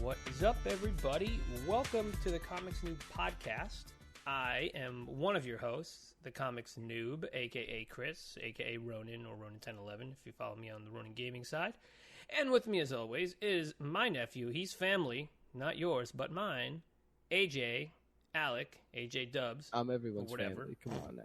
What is up, everybody? Welcome to the TheComicsNoob podcast. I am one of your hosts, TheComicsNoob, a.k.a. Chris, a.k.a. Ronin, or Ronin1011, if you follow me on the Ronin Gaming side. And with me, as always, is my nephew. He's family, not yours, but mine, AJ, Alec, AJ Dubs. I'm everyone's family. Come on now.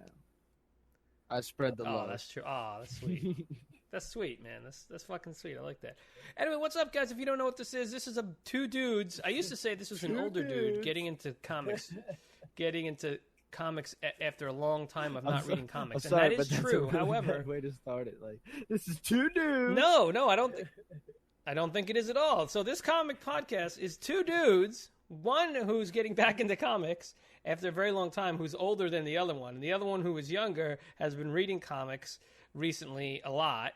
I spread the love. Oh, that's true. Oh, that's sweet. That's sweet, man. That's fucking sweet. I like that. Anyway, what's up, guys? If you don't know what this is two dudes. I used to say this was an older dude getting into comics, after a long time of not reading comics, and that is true. However, way to start it, like this is two dudes. No, I don't think it is at all. So this comic podcast is two dudes. One who's getting back into comics after a very long time, who's older than the other one. And the other one, who is younger, has been reading comics recently a lot.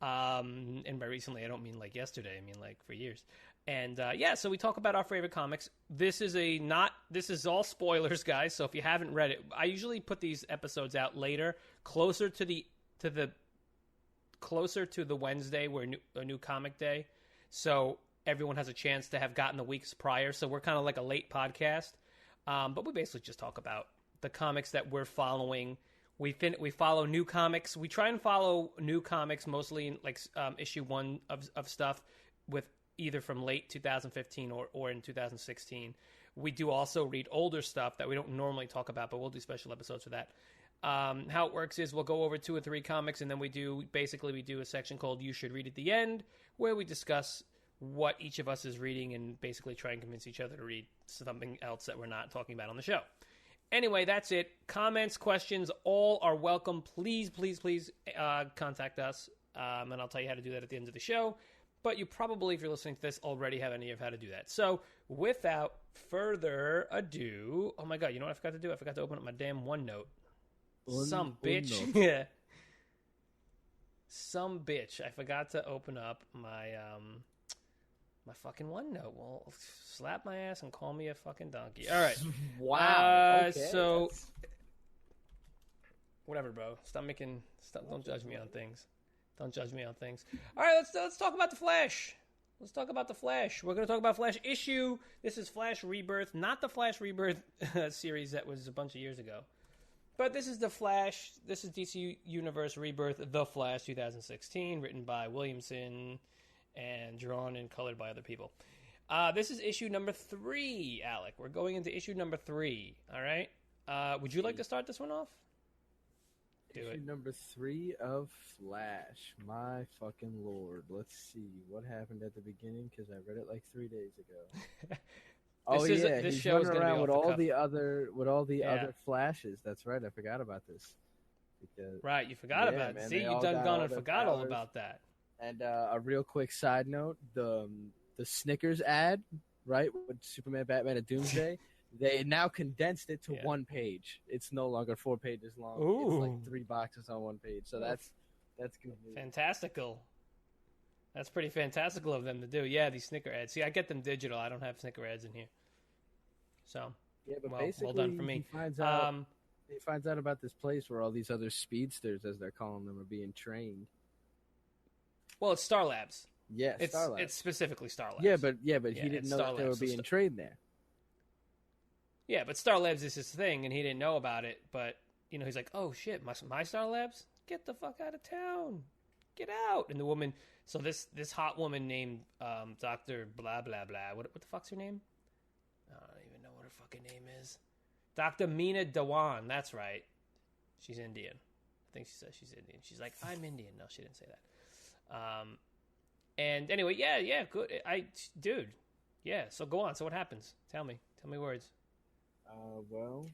And by recently, I don't mean like yesterday. I mean like for years. And so we talk about our favorite comics. This is all spoilers, guys. So if you haven't read it, I usually put these episodes out later, closer to the Wednesday where a new comic day. So everyone has a chance to have gotten the weeks prior. So we're kind of like a late podcast. But we basically just talk about the comics that we're following. We follow new comics. We try and follow new comics mostly in like issue 1 of stuff with either from late 2015 or in 2016. We do also read older stuff that we don't normally talk about, but we'll do special episodes for that. How it works is we'll go over 2 or 3 comics, and then we do a section called You Should Read at the End, where we discuss what each of us is reading and basically try and convince each other to read something else that we're not talking about on the show. Anyway, that's it. Comments, questions, all are welcome. Please contact us, and I'll tell you how to do that at the end of the show. But you probably, if you're listening to this, already have any of how to do that. So without further ado, oh my God, you know what I forgot to do? I forgot to open up my damn OneNote. Some bitch. Yeah. Some bitch. I forgot to open up my my fucking OneNote. Well, slap my ass and call me a fucking donkey. All right. Wow. Okay. So, whatever, bro. Don't judge me on things. Don't judge me on things. All right, let's talk about the Flash. Let's talk about the Flash. We're going to talk about Flash issue. This is Flash Rebirth, not the Flash Rebirth series that was a bunch of years ago. But this is the Flash. This is DC Universe Rebirth, The Flash 2016, written by Williamson and drawn and colored by other people. This is issue number 3, Alec. We're going into issue number 3, all right? Would you like to start this one off? Issue number 3 of Flash. My fucking lord. Let's see. What happened at the beginning? Because I read it like 3 days ago. This he's show is running around with all the other Flashes. That's right. I forgot about this. Right, you forgot about it. See, you done gone and forgot all about that. And a real quick side note, the Snickers ad, right, with Superman, Batman, and Doomsday, they now condensed it to 1 page. It's no longer 4 pages long. Ooh. It's like 3 boxes on 1 page. So that's good. Fantastical. That's pretty fantastical of them to do. Yeah, these Snicker ads. See, I get them digital. I don't have Snicker ads in here. So, yeah, but well done for me. He finds out about this place where all these other speedsters, as they're calling them, are being trained. Well, it's Star Labs. Yeah, Star Labs. It's specifically Star Labs. Yeah, but he didn't know that they were being trained there. Yeah, but Star Labs is his thing, and he didn't know about it. But he's like, "Oh shit, my Star Labs, get the fuck out of town, get out!" And the woman, so this hot woman named Dr. Blah blah blah. What the fuck's her name? I don't even know what her fucking name is. Dr. Meena Dewan. That's right. She's Indian. I think she says she's Indian. She's like, "I'm Indian." No, she didn't say that. And anyway, yeah, good. Dude, yeah. So go on. So what happens? Tell me words. Well,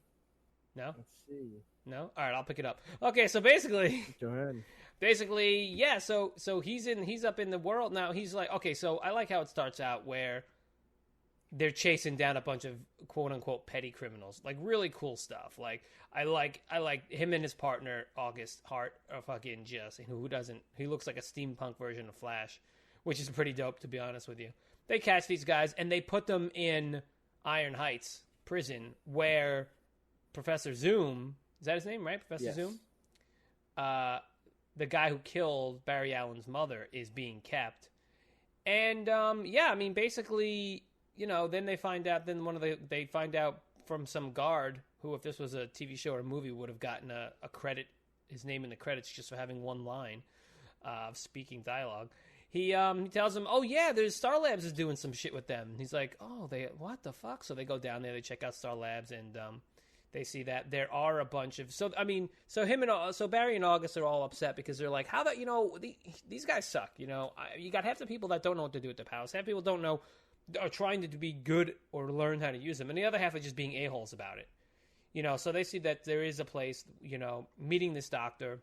no. Let's see. No. All right, I'll pick it up. Okay, so basically, go ahead. Basically, yeah. So he's up in the world now. He's like, okay. So I like how it starts out where they're chasing down a bunch of quote unquote petty criminals, like really cool stuff. Like I like him and his partner August Hart are fucking just who doesn't. He looks like a steampunk version of Flash, which is pretty dope to be honest with you. They catch these guys and they put them in Iron Heights prison where Professor Zoom, is that his name, right? Professor Yes. Zoom. The guy who killed Barry Allen's mother is being kept, and basically then they find out. Then they find out from some guard who, if this was a TV show or a movie, would have gotten a credit, his name in the credits just for having one line of speaking dialogue. He tells him, "Oh yeah, there's Star Labs is doing some shit with them." And he's like, "Oh, what the fuck?" So they go down there, they check out Star Labs, and they see that there are a bunch of so Barry and August are all upset because they're like, "How about these guys suck? You got half the people that don't know what to do with the powers, half people don't know, are trying to be good or learn how to use them, and the other half are just being a-holes about it." So they see that there is a place, meeting this doctor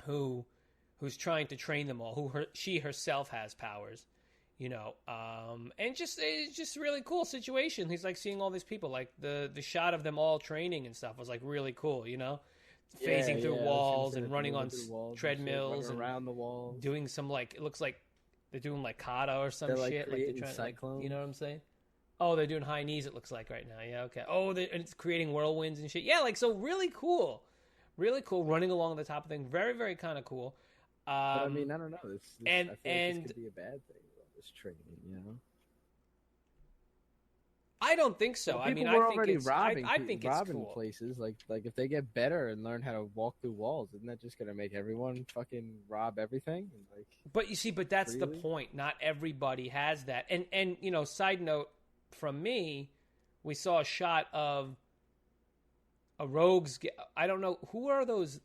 who's trying to train them all, she herself has powers, and it's just a really cool situation. He's like seeing all these people, like the shot of them all training and stuff was like really cool, phasing through walls and running on treadmills and around the walls, doing some it looks like they're doing kata or some shit, they're trying, cyclone. You know what I'm saying? Oh, they're doing high knees. It looks like right now. Yeah, okay. Oh, and it's creating whirlwinds and shit. Yeah, so really cool, running along the top of things. Very, very kind of cool. But I mean, I don't know. I feel like this could be a bad thing. This training, I don't think so. Well, I mean, I think it's robbing cool. Places like if they get better and learn how to walk through walls, isn't that just gonna make everyone fucking rob everything? But you see, that's the point. Not everybody has that. And side note from me, we saw a shot of a rogues. I don't know who are those.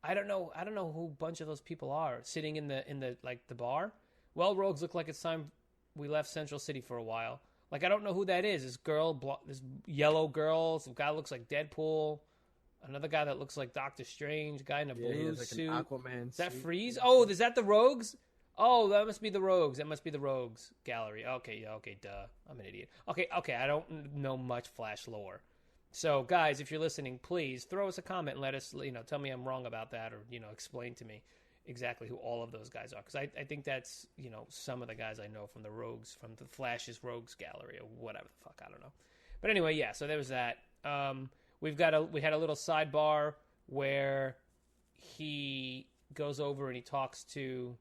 I don't know who a bunch of those people are sitting in the the bar. Well, rogues, look like it's time we left Central City for a while. I don't know who that is. This girl, this yellow girl, some guy looks like Deadpool, another guy that looks like Doctor Strange, guy in a blue suit. An Aquaman is that Freeze? Oh, is that the Rogues? Oh, that must be the Rogues. That must be the Rogues gallery. Okay, yeah, okay, duh. I'm an idiot. Okay, I don't know much Flash lore. So, guys, if you're listening, please throw us a comment and let us, tell me I'm wrong about that, or, explain to me exactly who all of those guys are. Because I think that's, some of the guys I know from the Rogues, from the Flash's Rogues gallery, or whatever the fuck, I don't know. But anyway, yeah, so there was that. We had a little sidebar where he goes over and he talks to,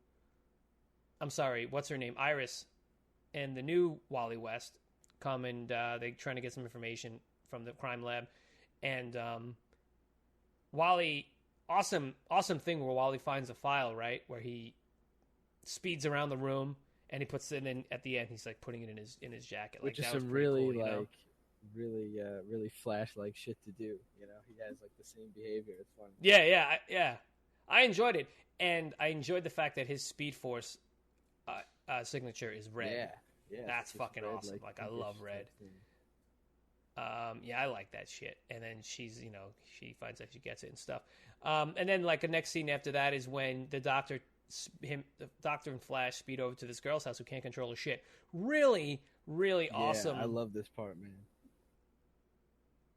I'm sorry, what's her name? Iris, and the new Wally West come and they're trying to get some information from the crime lab, and Wally, awesome thing where Wally finds a file, right, where he speeds around the room and he puts it in at the end. He's putting it in his jacket, which is some really cool, really Flash like shit to do. He has the same behavior. It's fun. Yeah. I enjoyed it, and I enjoyed the fact that his Speed Force signature is red. Yeah, that's fucking awesome. I love red. I like that shit. And then she's, she finds out she gets it and stuff. And then the next scene after that is when the doctor and Flash speed over to this girl's house who can't control her shit. Really, really awesome. I love this part, man.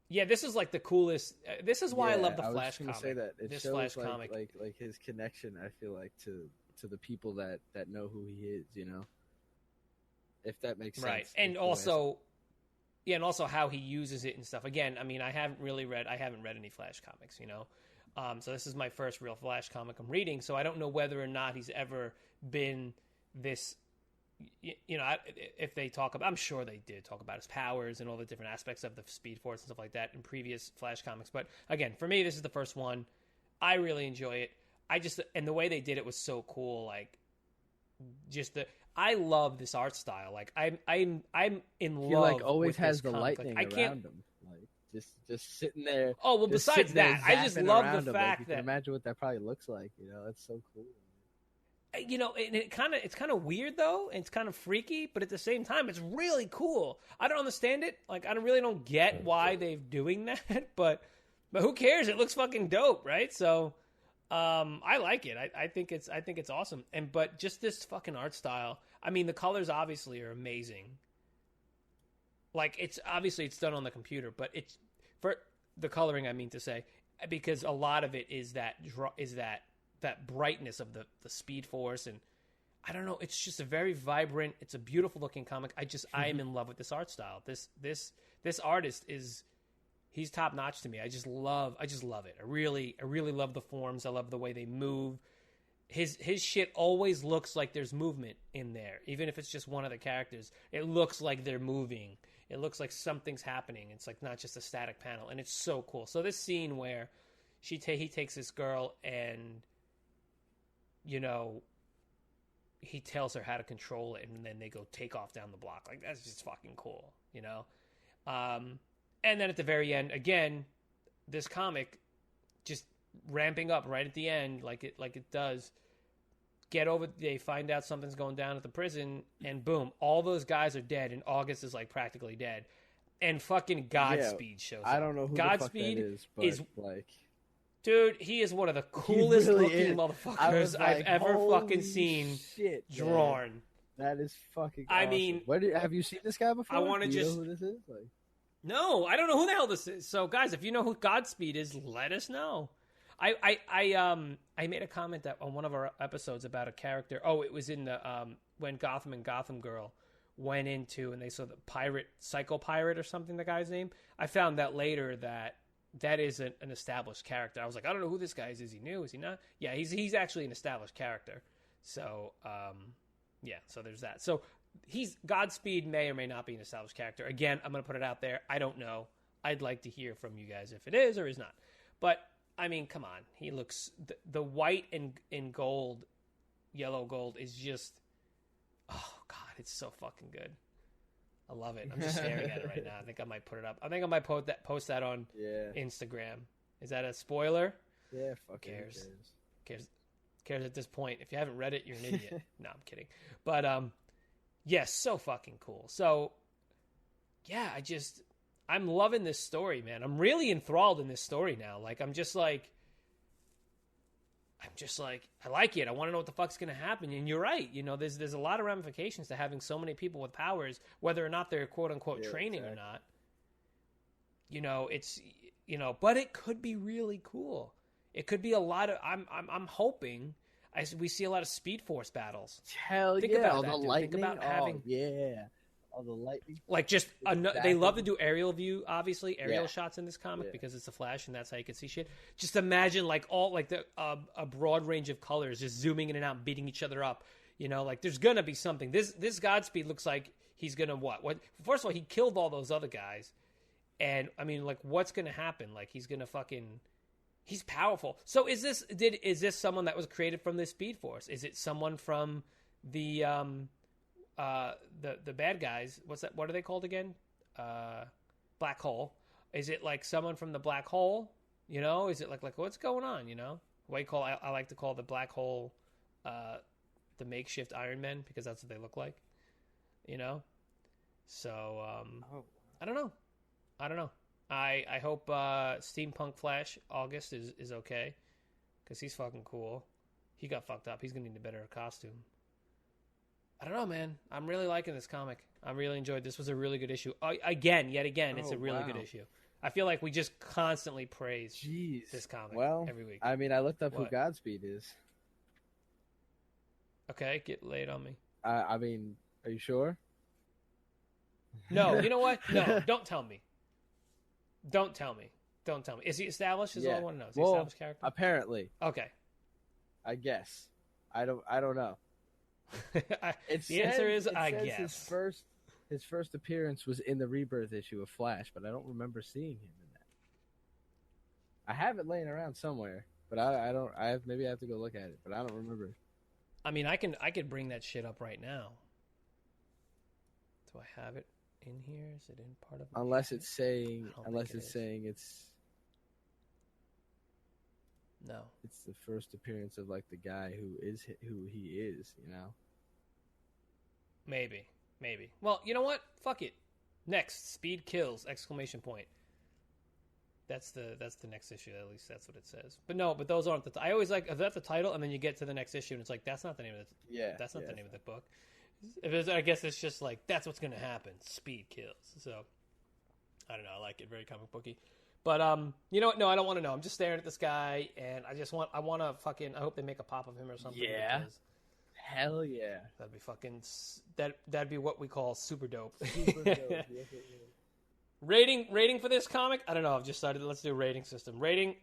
Yeah, this is the coolest. This is why I love the Flash comic. Say that. It this shows Flash comic, like his connection. I feel to the people that know who he is. If that makes sense. Right, and also. Yeah, and also how he uses it and stuff. Again, I mean, I haven't read any Flash comics, So this is my first real Flash comic I'm reading, so I don't know whether or not he's ever been this, if they talk about, I'm sure they did talk about his powers and all the different aspects of the Speed Force and stuff like that in previous Flash comics. But again, for me, this is the first one. I really enjoy it. And the way they did it was so cool, I love this art style. I'm in love. He always with has this the comic. lightning around him, just sitting there. Oh well, besides that, I just love the fact you that can imagine what that probably looks like. That's so cool. And it's kind of weird though, and it's kind of freaky, but at the same time, it's really cool. I don't understand it. I really don't get why they're doing that, but who cares? It looks fucking dope, right? So. I like it. I think it's awesome. But just this fucking art style. I mean, the colors obviously are amazing. It's done on the computer, but it's for the coloring. I mean to say, because a lot of it is that brightness of the Speed Force, and I don't know. It's just a very vibrant. It's a beautiful looking comic. I am in love with this art style. This artist is. He's top notch to me. I just love it. I really love the forms. I love the way they move. his shit always looks like there's movement in there, even if it's just one of the characters. It looks like they're moving. It looks like something's happening. It's like not just a static panel, and it's so cool. So this scene where he takes this girl and, you know, he tells her how to control it, and then they go take off down the block. Like, that's just fucking cool, you know? And then at the very end, again, this comic just ramping up right at the end, like it does. They find out something's going down at the prison, and boom, all those guys are dead, and August is like practically dead. And fucking Godspeed shows up. I don't know who Godspeed the fuck that is, like... Dude, he is one of the coolest really looking motherfuckers I've ever fucking seen drawn. That is fucking I awesome. mean... have you seen this guy before? I want to just... know who this is? Like... No, I don't know who the hell this is. So, guys, if you know who Godspeed is, let us know. I made a comment that on one of our episodes about a character. Oh, it was in the when Gotham and Gotham Girl went into, and they saw the Psycho Pirate or something, the guy's name. I found that later that is an established character. I was like, I don't know who this guy is. Is he new? Is he not? Yeah, he's actually an established character. So yeah, so there's that. So Godspeed may or may not be an established character. Again, I'm gonna put it out there. I don't know. I'd like to hear from you guys if it is or is not. But I mean, come on. He looks... The white and gold, yellow gold is just... Oh, God, it's so fucking good. I love it. I'm just staring at it right now. I think I might put it up. I think I might post that on Instagram. Is that a spoiler? Yeah, fuck cares. Cares at this point. If you haven't read it, you're an idiot. No, I'm kidding. But, yes, so fucking cool. So, yeah, I'm loving this story, man. I'm really enthralled in this story now. Like, I'm just like, I like it. I want to know what the fuck's going to happen. And you're right. You know, there's a lot of ramifications to having so many people with powers, whether or not they're quote unquote training or not. You know, it's, you know, but it could be really cool. It could be a lot of, I'm hoping we see a lot of Speed Force battles. Hell Think yeah. about All that, the dude. lightning. Think about having, all the lightning. Like, just they love to do aerial view, obviously aerial shots in this comic because it's the Flash and that's how you can see shit. Just imagine like all like the a broad range of colors just zooming in and out, and beating each other up. You know, like there's gonna be something. This Godspeed looks like he's gonna what? First of all, he killed all those other guys, and I mean, like, what's gonna happen? Like, he's gonna fucking. He's powerful. So is this someone that was created from this Speed Force? Is it someone from the bad guys? What's that? What are they called again? Black Hole. Is it like someone from the Black Hole? You know, is it like what's going on? You know, I like to call the Black Hole the makeshift Iron Men because that's what they look like. You know, so I don't know. I hope Steampunk Flash August is okay because he's fucking cool. He got fucked up. He's gonna need a better costume. I don't know, man. I'm really liking this comic. I really enjoyed it. This was a really good issue. Yet again, it's a really good issue. I feel like we just constantly praise this comic every week. I mean, I looked up who Godspeed is. Okay, get laid on me. I mean, are you sure? No, you know what? No, don't tell me. Don't tell me. Is he established? Is all I want to know. Is he an established character? Apparently. Okay. I guess. I don't know. The answer is I guess. His first appearance was in the Rebirth issue of Flash, but I don't remember seeing him in that. I have it laying around somewhere, but maybe I have to go look at it, but I don't remember. I mean, I could bring that shit up right now. Do I have it in here? Is it in part of it? Unless it's saying it's no. It's the first appearance of like the guy who he is, you know. Maybe. Well, you know what? Fuck it. Next, Speed Kills! ! That's the next issue. At least that's what it says. But no, those aren't I always like that's the title, and then you get to the next issue, and it's like that's not the name of it. That's not the name of the book. I guess it's just like that's what's gonna happen. Speed Kills. So I don't know. I like it. Very comic booky. But you know what? No, I don't want to know. I'm just staring at this guy, and I want to fucking. I hope they make a pop of him or something. Yeah. Hell yeah. That'd be fucking. That'd be what we call super dope. Super dope. Rating for this comic? I don't know. I've just started. Let's do a rating system. Rating.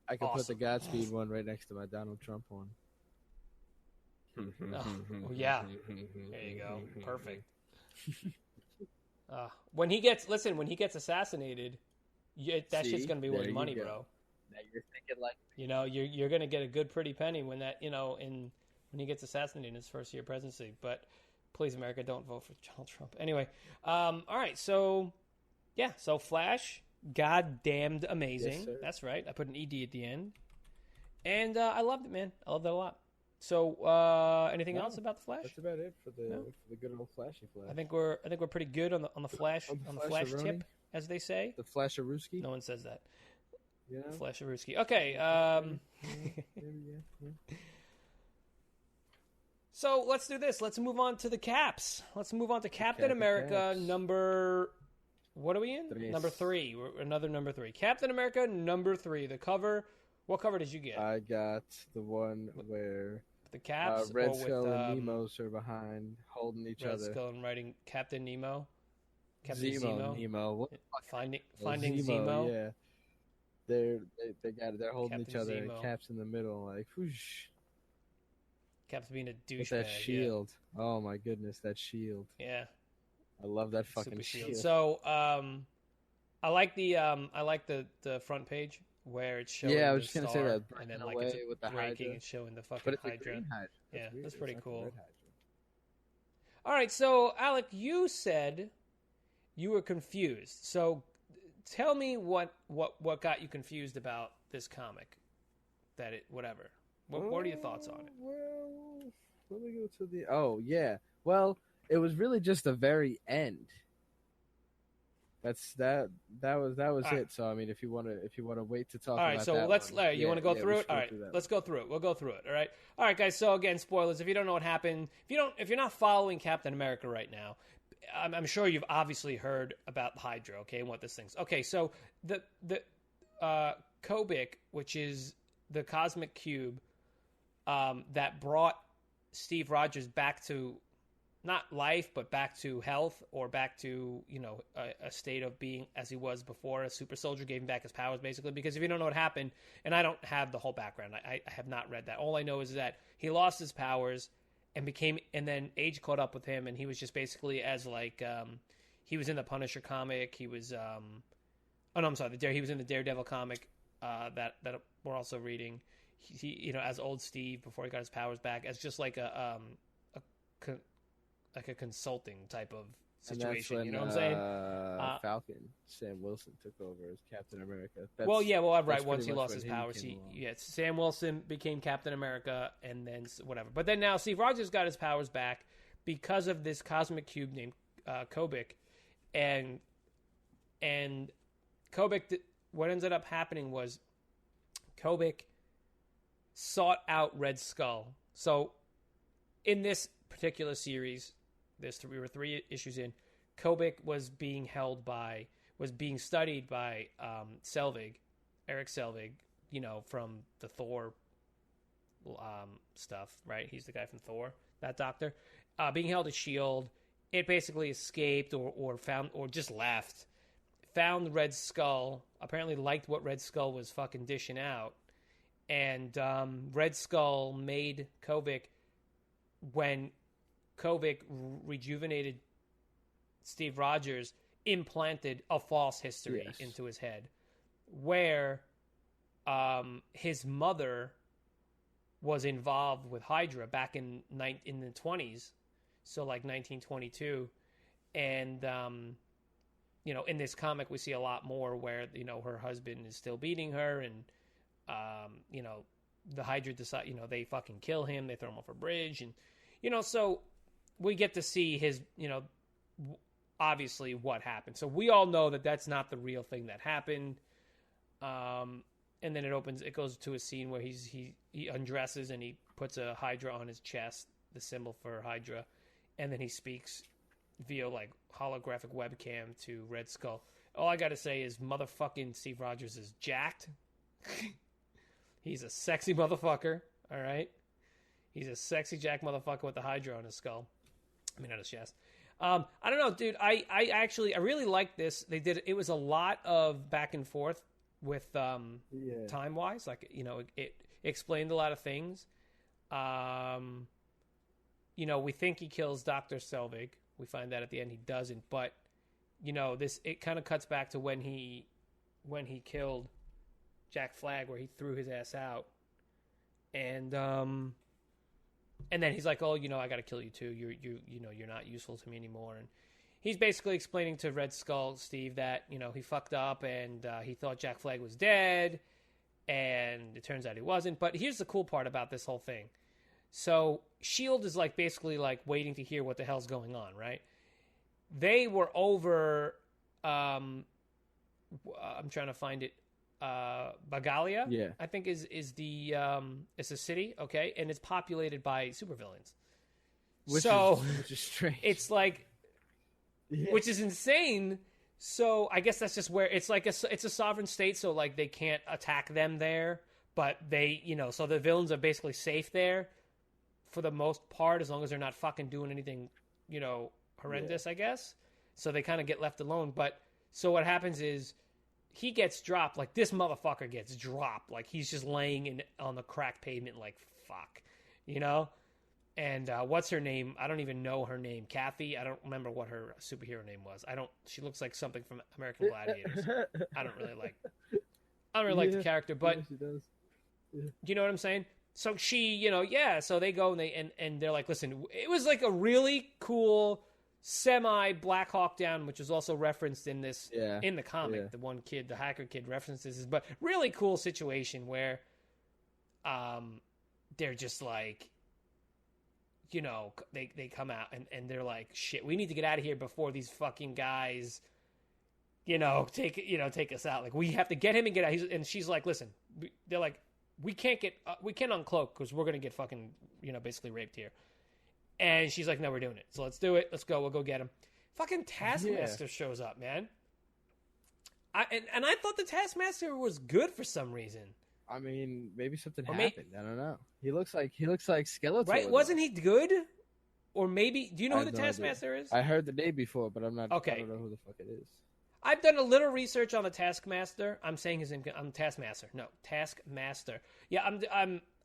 I could put the Godspeed one right next to my Donald Trump one. Oh, yeah. There you go. Perfect. When he gets assassinated, that shit's gonna be worth money, bro. Now you're thinking like, you're gonna get a good pretty penny when that when he gets assassinated in his first year presidency. But please, America, don't vote for Donald Trump. Anyway, all right, so yeah, so Flash, goddamned amazing. Yes, that's right. I put an ED at the end, and I loved it, man. I loved it a lot. So, anything else about the Flash? That's about it for the good old Flashy Flash. I think we're pretty good on the Flash Flash tip, as they say. The Flasharooski. No one says that. Yeah. Flasharooski. Okay. So let's do this. Let's move on to the caps. Let's move on to Captain America number. What are we in? Number 3. Another number 3. Captain America number 3. The cover. What cover did you get? I got the one where the caps. Red Skull and Nemo's are behind, holding each other. Red Skull and writing Captain Nemo. Captain Nemo. Finding Zemo. Zemo. Yeah. They're holding Captain each other. Zemo. And Cap's in the middle, like whoosh. Cap's being a douchebag. With that shield. Yeah. Oh my goodness, that shield. Yeah. I love that fucking shield. So, I like the front page where it's showing. Yeah, I was just gonna say that, and then away it's with the breaking Hydra. and showing the fucking but it's Hydra. A green Hydra. Yeah, that's pretty cool. Hydra. All right, so Alec, you said you were confused. So, tell me what got you confused about this comic. Whatever. What are your thoughts on it? Well, let me go to the. Oh yeah. Well, it was really just the very end. That was it. Right. So I mean, if you want to wait to talk. All right. About so that let's. one, Larry, you want to go through it? All right. That let's go through it. We'll go through it. All right. All right, guys. So again, spoilers. If you don't know what happened, if you're not following Captain America right now, I'm sure you've obviously heard about Hydra. Okay, and what this thing's. Okay, so the Kobik, which is the cosmic cube, that brought Steve Rogers back to. Not life, but back to health, or back to a state of being as he was before. A super soldier gave him back his powers, basically. Because if you don't know what happened, and I don't have the whole background, I have not read that. All I know is that he lost his powers and then age caught up with him, and he was just basically he was in the Punisher comic. He was he was in the Daredevil comic that we're also reading. He as old Steve before he got his powers back, as just like a consulting type of situation. When, you know what I'm saying? Falcon, Sam Wilson took over as Captain America. Right. Once he lost his powers, Sam Wilson became Captain America, and then whatever. But then now Steve Rogers got his powers back because of this cosmic cube named Kobik, and Kobik. What ended up happening was Kobik sought out Red Skull. So in this particular series, we were 3 issues in. Kobik was being studied by Eric Selvig, from the Thor stuff, right? He's the guy from Thor, that doctor. Being held at S.H.I.E.L.D. It basically escaped or found or just left. Found Red Skull. Apparently liked what Red Skull was fucking dishing out, and Red Skull made Kobik. When Kobik rejuvenated Steve Rogers, implanted a false history into his head, where his mother was involved with Hydra back in the 20s, so like 1922, and in this comic we see a lot more where her husband is still beating her, and the Hydra decide they fucking kill him, they throw him off a bridge, and so we get to see his obviously what happened. So we all know that that's not the real thing that happened. And then it goes to a scene where he undresses and he puts a Hydra on his chest, the symbol for Hydra, and then he speaks via like holographic webcam to Red Skull. All I got to say is motherfucking Steve Rogers is jacked. He's a sexy motherfucker, all right? He's a sexy jack motherfucker with the Hydra on his skull. I mean, on his chest. I don't know, dude. I really like this. It was a lot of back and forth with time-wise. Like, it explained a lot of things. we think he kills Dr. Selvig. We find that at the end he doesn't. But, it kind of cuts back to when he killed Jack Flag, where he threw his ass out. And then he's like, oh, I got to kill you too. You're not useful to me anymore. And he's basically explaining to Red Skull, Steve, that, he fucked up and he thought Jack Flag was dead. And it turns out he wasn't. But here's the cool part about this whole thing. So S.H.I.E.L.D. is basically waiting to hear what the hell's going on, right? They were over, I'm trying to find it, Bagalia, yeah, I think is the it's a city, okay, and it's populated by supervillains. Which is strange. It's which is insane. So I guess that's just where it's it's a sovereign state, so they can't attack them there, but they so the villains are basically safe there for the most part, as long as they're not fucking doing anything horrendous, I guess. So they kind of get left alone. But so what happens is he gets dropped. This motherfucker gets dropped. He's just laying on the cracked pavement fuck, And what's her name? I don't even know her name. Kathy? I don't remember what her superhero name was. She looks like something from American Gladiators. I don't really like the character, but she does. Yeah. You know what I'm saying? So she, so they go and they're like, listen, it was a really cool semi Black Hawk Down, which is also referenced in this, in the comic. Yeah. The one kid, the hacker kid references this, but really cool situation where, they're just they come out and they're like, shit, we need to get out of here before these fucking guys, take us out. We have to get him and get out. And she's like, listen, they're like, we can't uncloak because we're going to get fucking, basically raped here. And she's like, no, we're doing it. So let's do it. Let's go. We'll go get him. Fucking Taskmaster shows up, man. And I thought the Taskmaster was good for some reason. I mean, maybe something happened. I don't know. He looks like Skeletor. Right? Wasn't he good? Or maybe, do you know who the Taskmaster is? I heard the name before, but I'm not. Okay. I don't know who the fuck it is. I've done a little research on the Taskmaster. I'm saying his name. I'm Taskmaster. No, Taskmaster. Yeah,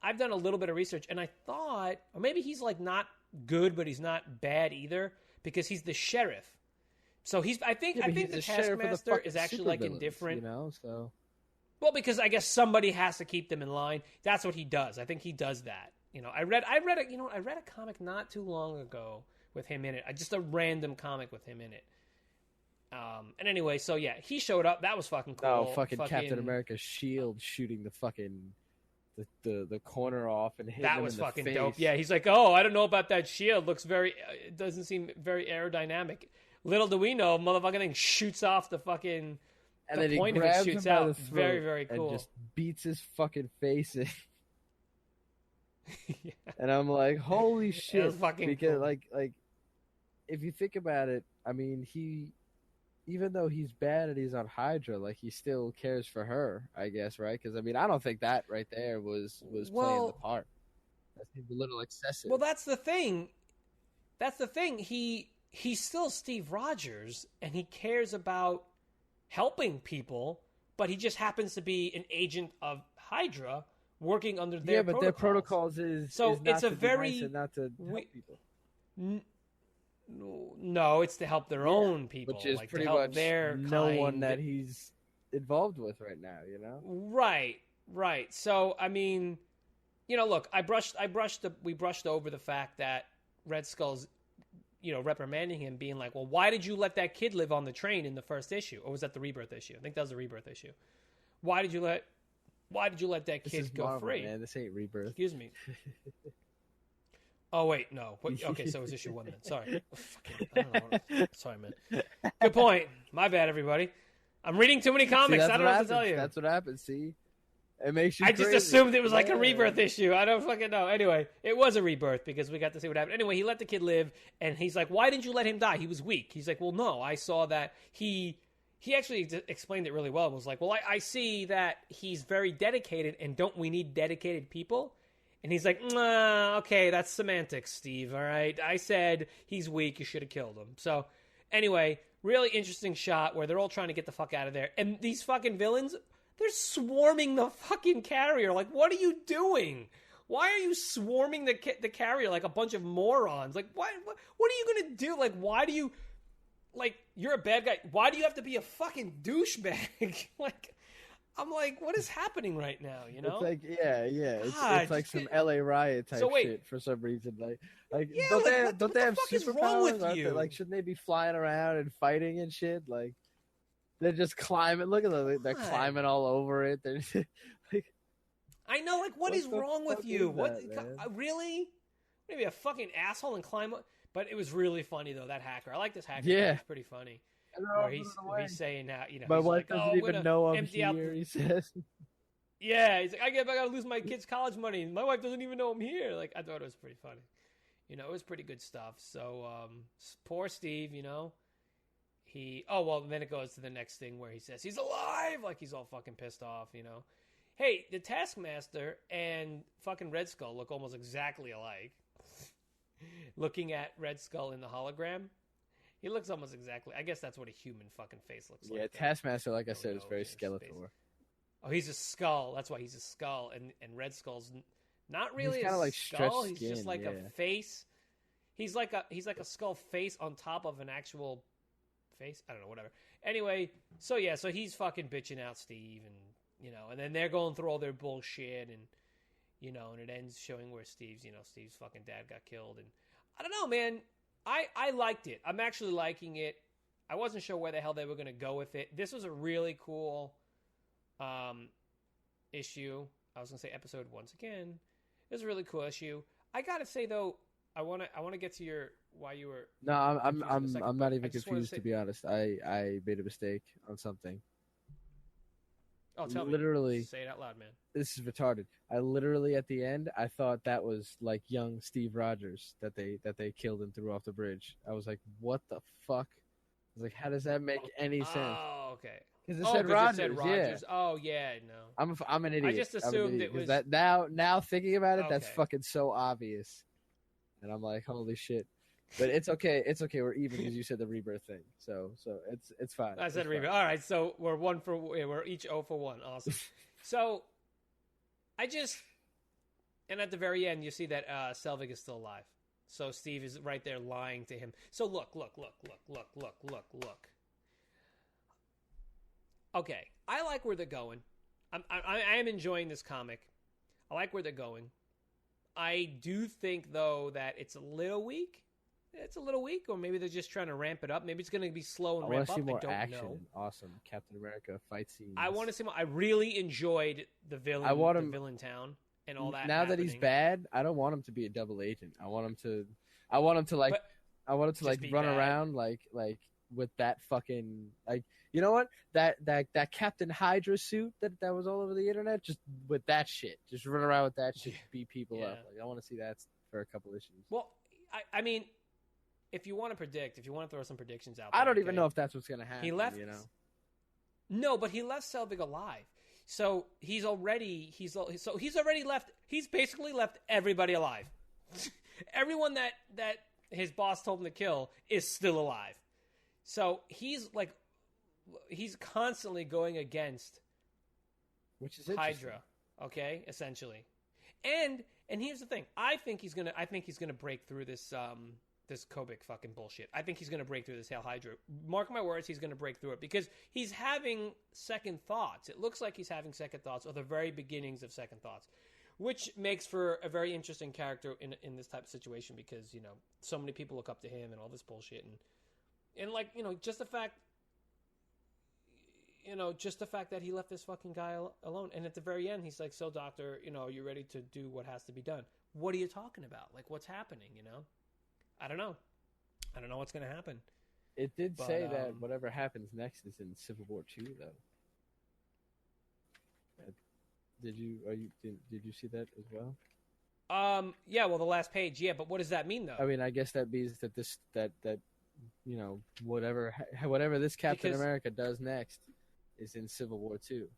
I've done a little bit of research, and I thought, or maybe he's not good, but he's not bad either, because he's the sheriff. So I think the Taskmaster is actually indifferent. So. Well, because I guess somebody has to keep them in line. That's what he does. I think he does that. I read a comic not too long ago with him in it. Just a random comic with him in it. And anyway, so yeah, he showed up. That was fucking cool. Oh, fucking Captain America's shield shooting the fucking the corner off and hitting him in the face. That was fucking dope. Yeah, he's like, oh, I don't know about that shield. Looks it doesn't seem very aerodynamic. Little do we know, motherfucking thing shoots off the fucking. And the then point he grabs of it shoots him by out. the throat Very, very cool. And just beats his fucking face in. Yeah. And I'm like, holy shit! It was fucking because cool. like, if you think about it, I mean, even though he's bad and he's on Hydra, he still cares for her, I guess, right? Because I mean, I don't think that right there was playing the part. That seemed a little excessive. Well, that's the thing. He's still Steve Rogers, and he cares about helping people, but he just happens to be an agent of Hydra working under their protocols. Their protocols is it's a very not to help people. No, it's to help their own people, which is pretty to help much their no one that he's involved with right now. Right. So I mean, look, we brushed over the fact that Red Skull's, reprimanding him, being like, well, why did you let that kid live on the train in the first issue? Or was that the Rebirth issue? I think that was the Rebirth issue. Why did you let that kid go Marvel, free? Man, this ain't Rebirth. Excuse me. Oh, wait, no. Okay, so it was issue 1 then. Sorry. I don't know. Sorry, man. Good point. My bad, everybody. I'm reading too many comics. I don't know what to tell you. That's what happens, see? It makes you just assumed it was a Rebirth issue. I don't fucking know. Anyway, it was a Rebirth because we got to see what happened. Anyway, he let the kid live, and he's like, why didn't you let him die? He was weak. He's like, well, no, I saw that he actually explained it really well. It was like, well, I see that he's very dedicated, and don't we need dedicated people? And he's like, nah, okay, that's semantics, Steve, all right? I said he's weak. You should have killed him. So anyway, really interesting shot where they're all trying to get the fuck out of there. And these fucking villains, they're swarming the fucking carrier. Like, what are you doing? Why are you swarming the carrier like a bunch of morons? Like, what are you gonna do? Like, why do you, like, you're a bad guy. Why do you have to be a fucking douchebag? Like, I'm like, what is happening right now? You know? It's like, yeah. God, It's like some LA riot type shit for some reason. Like, yeah, don't like, they what have the fuck is superpowers? wrong with Aren't you? they, like, shouldn't they be flying around and fighting and shit? Like, they're just climbing. Look at them. They're climbing all over it. They're like, I know. Like, what is wrong with you? What man? really? Maybe a fucking asshole and climb up. But it was really funny though. That hacker. I like this hacker. Yeah, it's pretty funny. Where he's saying that, you know, my he's wife like, doesn't even know I'm here. He says. Yeah, he's like, I gotta lose my kids' college money. My wife doesn't even know I'm here. Like, I thought it was pretty funny. You know, it was pretty good stuff. So, poor Steve, you know, then it goes to the next thing where he says he's alive. Like, he's all fucking pissed off, you know. Hey, the Taskmaster and fucking Red Skull look almost exactly alike. Looking at Red Skull in the hologram, he looks almost exactly. I guess that's what a human fucking face looks like. Yeah, Taskmaster, like I said, is very skeletal. Oh, he's a skull. That's why he's a skull, and Red Skull's not really he's kind of like skull. He's just like a face. He's like a skull face on top of an actual face. I don't know, whatever. Anyway, so he's fucking bitching out Steve, and you know, and then they're going through all their bullshit, and you know, and it ends showing where Steve's fucking dad got killed, and I don't know, man. I liked it. I'm actually liking it. I wasn't sure where the hell they were going to go with it. This was a really cool issue. I was going to say episode once again. It was a really cool issue. I got to say though, I want to get to why you were. No, I'm not even confused, to be honest. I made a mistake on something. Oh, tell me. Literally, say it out loud, man. This is retarded. I literally at the end, I thought that was like young Steve Rogers that they killed and threw off the bridge. I was like, what the fuck? I was like, how does that make any sense? Oh, okay. Because it said Rogers. Yeah. Oh, yeah, no. I'm an idiot. I just assumed it was that. Now thinking about it, okay. That's fucking so obvious. And I'm like, holy shit. But it's okay. It's okay. We're even because you said the rebirth thing. So it's fine. I said rebirth. All right. So we're each 0 for 1. Awesome. So and at the very end, you see that Selvig is still alive. So Steve is right there lying to him. So look. Okay. I like where they're going. I am enjoying this comic. I like where they're going. I do think though that it's a little weak. It's a little weak, or maybe they're just trying to ramp it up. Maybe it's going to be slow and ramp up. I want to see more I don't action. know. Awesome Captain America fight scenes. I want to see more. I really enjoed the villain. The villain town and all that. Now that he's bad, I don't want him to be a double agent. I want him to run around like with that fucking like. You know what? That Captain Hydra suit that was all over the internet. Just with that shit, just run around with that shit, beat people up. Like I want to see that for a couple issues. Well, I mean. If you want to predict, if you want to throw some predictions out there, I don't even know if that's what's going to happen. He left, you know. No, but he left Selvig alive, so he's already left. He's basically left everybody alive. Everyone that his boss told him to kill is still alive. So he's constantly going against, which is Hydra. Okay, essentially, and here's the thing. I think he's gonna break through this. This Kobik fucking bullshit. I think he's going to break through this Hail Hydra. Mark my words, he's going to break through it because he's having second thoughts. It looks like he's having second thoughts, or the very beginnings of second thoughts, which makes for a very interesting character in this type of situation because, you know, so many people look up to him and all this bullshit. And like, you know, just the fact that he left this fucking guy alone. And at the very end, he's like, so doctor, you know, are you ready to do what has to be done? What are you talking about? Like, what's happening, you know? I don't know. I don't know what's going to happen. It did say that whatever happens next is in Civil War 2, though. Did you see that as well? Yeah. Well, the last page. Yeah, but what does that mean, though? I mean, I guess that means that that you know whatever this Captain America does next is in Civil War 2.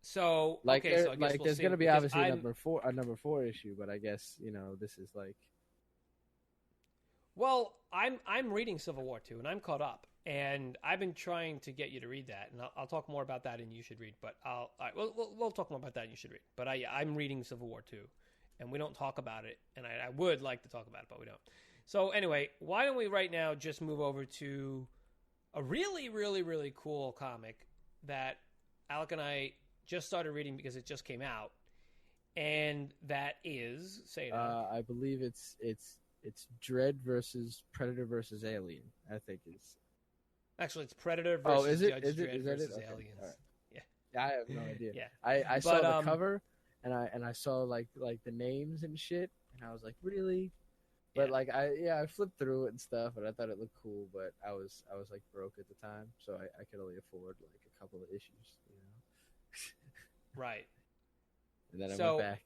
So like, okay, so I guess there's going to be obviously a number 4 issue, but I guess you know this is like. Well, I'm reading Civil War 2, and I'm caught up, and I've been trying to get you to read that, and I'll talk more about that, and you should read. But we'll talk more about that, and you should read. But I'm reading Civil War 2, and we don't talk about it. And I would like to talk about it, but we don't. So anyway, why don't we right now just move over to a really, really, really cool comic that Alec and I just started reading because it just came out, and that is I believe it's Dredd versus Predator versus Alien. I think it's actually it's Predator versus Judge Dredd versus Okay. Aliens. Right. Yeah, I have no idea. Yeah, I saw the cover and I saw like the names and shit, and I was like, really? But I flipped through it and stuff, and I thought it looked cool, but I was like broke at the time, so I could only afford like a couple of issues, Right. And then I went back.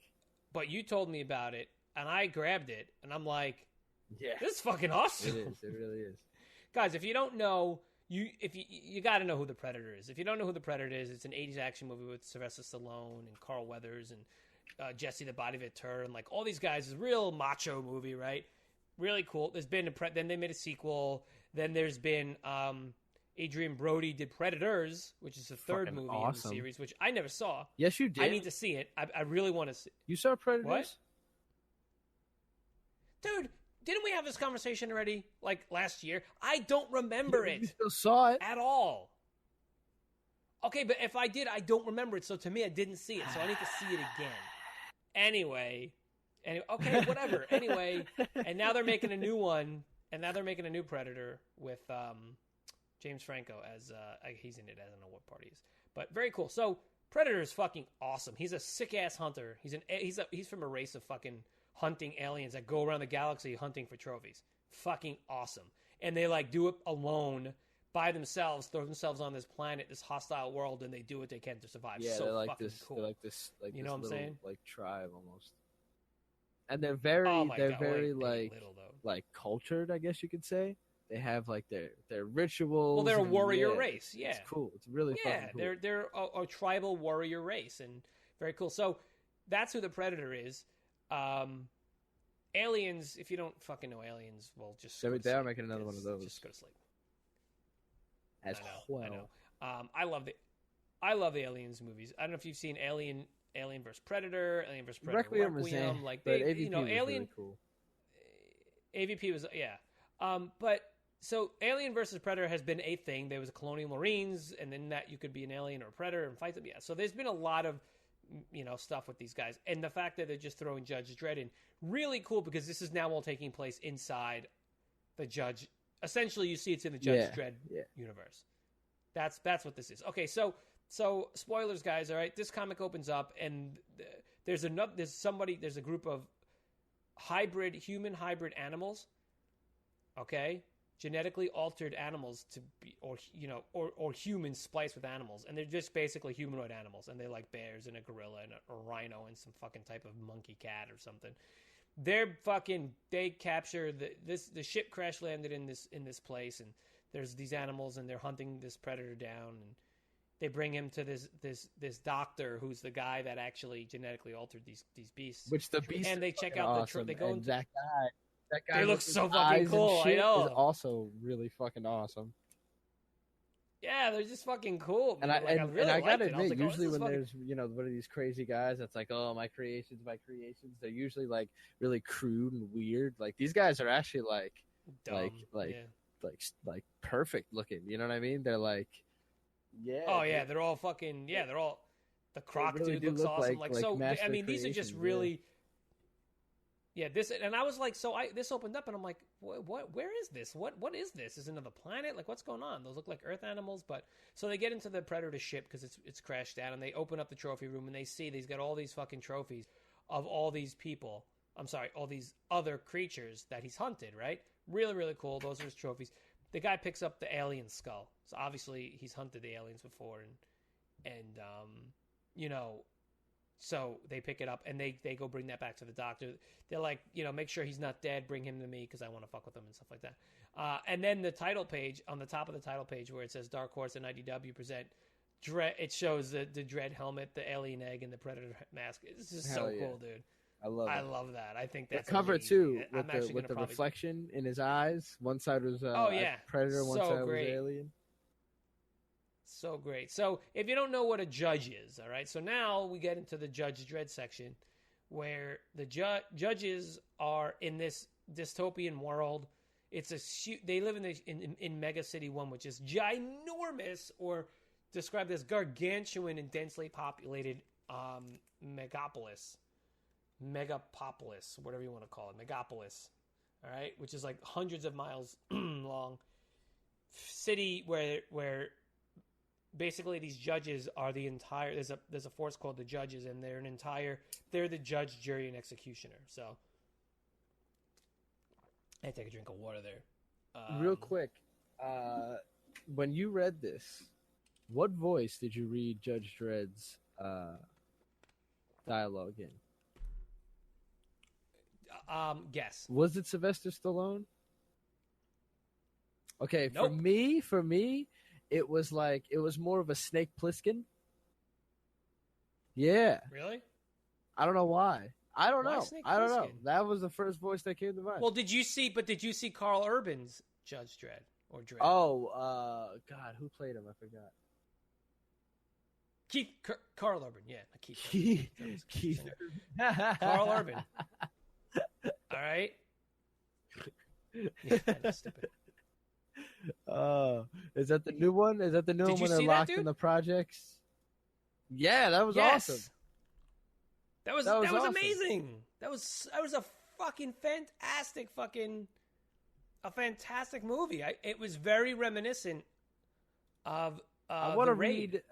But you told me about it, and I grabbed it, and I'm like, yeah, this is fucking awesome. It is. It really is. Guys, if you don't know, you got to know who the Predator is. If you don't know who the Predator is, it's an 80s action movie with Sylvester Stallone and Carl Weathers and Jesse the Body Ventura and like all these guys. It's a real macho movie, right? Really cool. There's been then they made a sequel. Then there's been Adrian Brody did Predators, which is the third movie in the series, which I never saw. Yes, you did. I need to see it. I really want to see. You saw Predators? What? Dude, didn't we have this conversation already, like, last year? I don't remember it. You still saw it? At all. Okay, but if I did, I don't remember it, so to me, I didn't see it, so I need to see it again. Anyway, okay, whatever. Anyway, and now they're making a new one, and now they're making a new Predator with James Franco as, he's in it, I don't know what part he is. But very cool. So, Predator is fucking awesome. He's a sick-ass hunter. He's from a race of fucking hunting aliens that go around the galaxy hunting for trophies. Fucking awesome. And they like do it alone by themselves, throw themselves on this planet, this hostile world, and they do what they can to survive. Yeah, so they're like fucking this. cool. They're like this. Like you this know what I'm little, saying? Like tribe almost. And they're very, like cultured. I guess you could say. They have like their rituals. Well, they're a warrior race. Yeah, it's cool. It's really fucking cool. They're a tribal warrior race, and very cool. So that's who the Predator is. Aliens. If you don't fucking know Aliens, well, just so they are making another one of those. Just go to sleep. As well. I know. I love the Aliens movies. I don't know if you've seen Alien vs Predator, Alien vs Predator, Requiem. Like they, AVP was Alien. Really cool. AVP was but so Alien versus Predator has been a thing. There was Colonial Marines, and then that you could be an alien or a predator and fight them. Yeah, so there's been a lot of stuff with these guys, and the fact that they're just throwing Judge Dredd in, really cool because this is now all taking place inside the Judge. Essentially, you see it's in the Judge Dredd universe. That's what this is. Okay, so spoilers, guys. All right, this comic opens up, and there's a group of human hybrid animals. Okay, genetically altered animals to be, or humans spliced with animals, and they're just basically humanoid animals, and they're like bears and a gorilla and a rhino and some fucking type of monkey cat or something. They capture the ship crash landed in this place, and there's these animals, and they're hunting this predator down, and they bring him to this doctor who's the guy that actually genetically altered these beasts. Which the beast, and they check out awesome. They go into that guy. They look so fucking cool. I know. Is also really fucking awesome. Yeah, they're just fucking cool. And I gotta admit, usually when there's one of these crazy guys that's like, oh, my creations, they're usually like really crude and weird. Like these guys are actually like dumb. like perfect looking. You know what I mean? They're like, yeah. Oh yeah, they're all fucking They're all the Croc really dude looks awesome. Like so I mean, these are creations, just really. Yeah, this, and I was like, this opened up, and I'm like, what? Where is this? What is this? Is it another planet? Like, what's going on? Those look like Earth animals, but so they get into the Predator ship because it's crashed down, and they open up the trophy room, and they see he's got all these fucking trophies of all these people. I'm sorry, all these other creatures that he's hunted. Right? Really, really cool. Those are his trophies. The guy picks up the alien skull, so obviously he's hunted the aliens before, and So they pick it up, and they go bring that back to the doctor. They're like, make sure he's not dead. Bring him to me because I want to fuck with him and stuff like that. And then the title page, on the top of the title page where it says Dark Horse and IDW present Dredd, it shows the Dredd helmet, the alien egg, and the Predator mask. It's just so cool, dude. I love that. I think that's the cover too, with the probably... reflection in his eyes. One side was Predator, one side was alien. So great. So if you don't know what a judge is, all right, so now we get into the Judge Dredd section where the judges are in this dystopian world. It's they live in Mega City 1, which is ginormous, or described as gargantuan and densely populated megapolis, whatever you want to call it, megapolis. All right, which is like hundreds of miles long city where basically these judges are the entire. There's a force called the judges, and they're the judge, jury, and executioner. So I take a drink of water there. Real quick, when you read this, what voice did you read Judge Dredd's dialogue in? Guess. Was it Sylvester Stallone? Okay, nope. For me, it was more of a Snake Plissken. Yeah. Really? I don't know why. I don't know. Snake I don't know. Plissken? That was the first voice that came to mind. Well, did you see Carl Urban's Judge Dredd or Dredd? Oh, God, who played him? I forgot. Carl Urban, yeah, Keith. Carl Urban. All right. Yeah, that's stupid. Is that the new one? Is that the new one when they're locked in the projects? Yeah, that was awesome. That was awesome. amazing. That was a fucking fantastic movie. It was very reminiscent of I want to read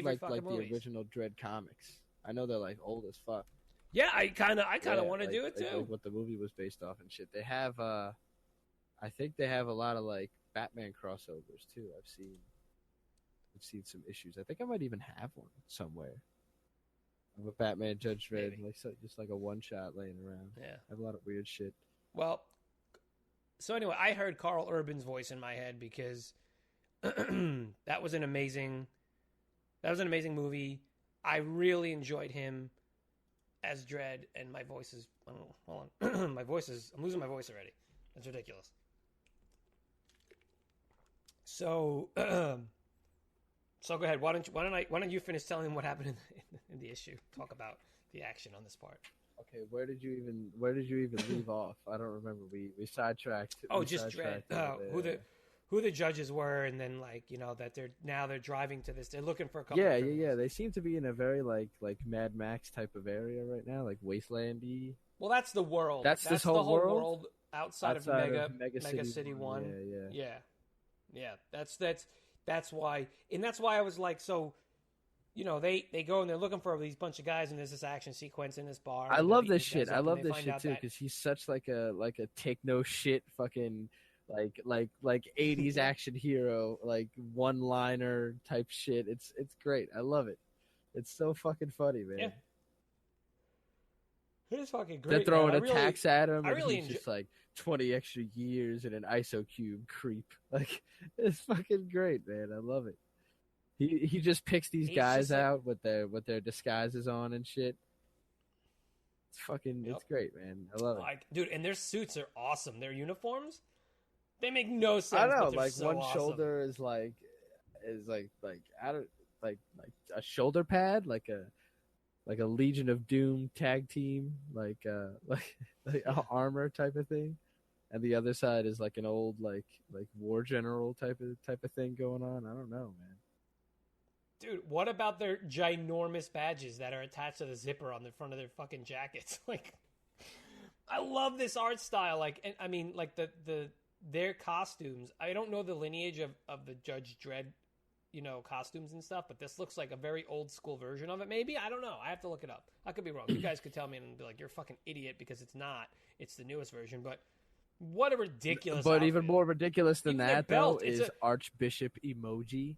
like the original Dredd comics. I know they're like old as fuck. Yeah, I kind of want to do it too. Like what the movie was based off and shit. They have I think they have a lot of like Batman crossovers too. I've seen some issues. I think I might even have one somewhere of a Batman Judge Dredd, just like a one shot laying around. Yeah, I have a lot of weird shit. Well, so anyway, I heard Carl Urban's voice in my head because that was an amazing movie. I really enjoyed him as Dredd, and my voice is, I don't know, hold on. I'm losing my voice already. That's ridiculous. So go ahead. Why don't you finish telling them what happened in the issue? Talk about the action on this part. Okay, where did you even leave off? I don't remember. We sidetracked. Just Dredd. Who the judges were, and then that they're driving to this. They're looking for a couple. Yeah. They seem to be in a very like Mad Max type of area right now, like wastelandy. Well, that's the world. That's this whole world outside of Mega City 1. Yeah. That's why, and that's why I was like, so. They go and they're looking for these bunch of guys, and there's this action sequence in this bar. I love this shit. I love this shit too because he's such like a take no shit fucking like 80s action hero, like one liner type shit. It's great. I love it. It's so fucking funny, man. Yeah. It is fucking great. They're throwing attacks at him, and really he's just like 20 extra years in an ISO cube creep. Like it's fucking great, man. I love it. He just picks these guys out with their disguises on and shit. It's fucking It's great, man. I love it. Dude, and their suits are awesome. Their uniforms, they make no sense. I know, but like so one awesome. shoulder is like a shoulder pad, like a Legion of Doom tag team, like armor type of thing, and the other side is like an old like war general type of thing going on. I don't know, man. Dude, what about their ginormous badges that are attached to the zipper on the front of their fucking jackets? Like, I love this art style. Like, and I mean, like their costumes. I don't know the lineage of the Judge Dredd, costumes and stuff, but this looks like a very old school version of it. Maybe, I don't know. I have to look it up. I could be wrong. You guys could tell me and be like, "You're a fucking idiot," because it's not. It's the newest version, but. What a ridiculous! But outfit. even more ridiculous than that, though, is Archbishop Emoji.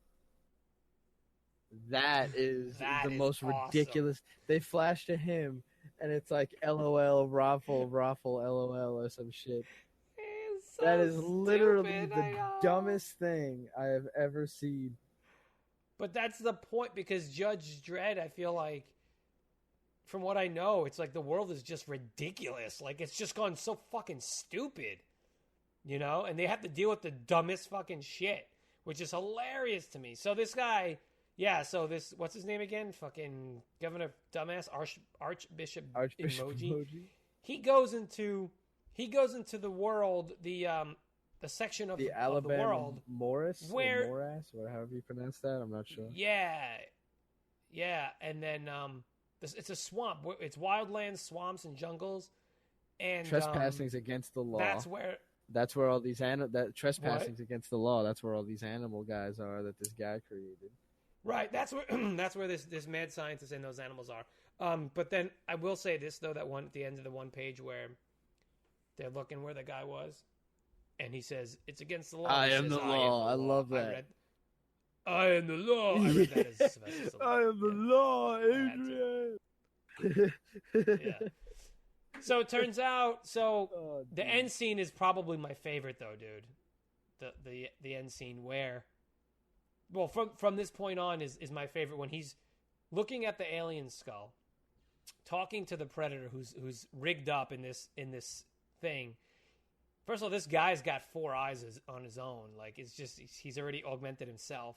That is the most awesome. ridiculous. They flash to him, and it's like LOL, raffle, LOL, or some shit. So that is stupid. Literally the dumbest thing I have ever seen. But that's the point, because Judge Dredd, I feel like, from what I know, it's like the world is just ridiculous. Like, it's just gone so fucking stupid, and they have to deal with the dumbest fucking shit, which is hilarious to me. So this guy, Yeah, so this, what's his name again? Fucking Governor Dumbass, Archbishop Emoji. He goes into the world, the section of the the Alabama world Morris, where or Morass, or however you pronounce that. I'm not sure. Yeah, and then it's a swamp. It's wildlands, swamps, and jungles, and trespassing's against the law. That's where all these trespassing's against the law. That's where all these animal guys are that this guy created. Right. That's where this mad scientist and those animals are. But then I will say this though, that one at the end of the one page where they're looking where the guy was, and he says it's against the law. I am the law. I love that. I am the law. I read that as Sylvester Stallone. I am the law, Adrian. Yeah. So it turns out, the end scene is probably my favorite, though, dude. The end scene where, well, from this point on is my favorite, when he's looking at the alien skull, talking to the Predator who's rigged up in this thing. First of all, this guy's got 4 eyes on his own. Like, it's just, he's already augmented himself.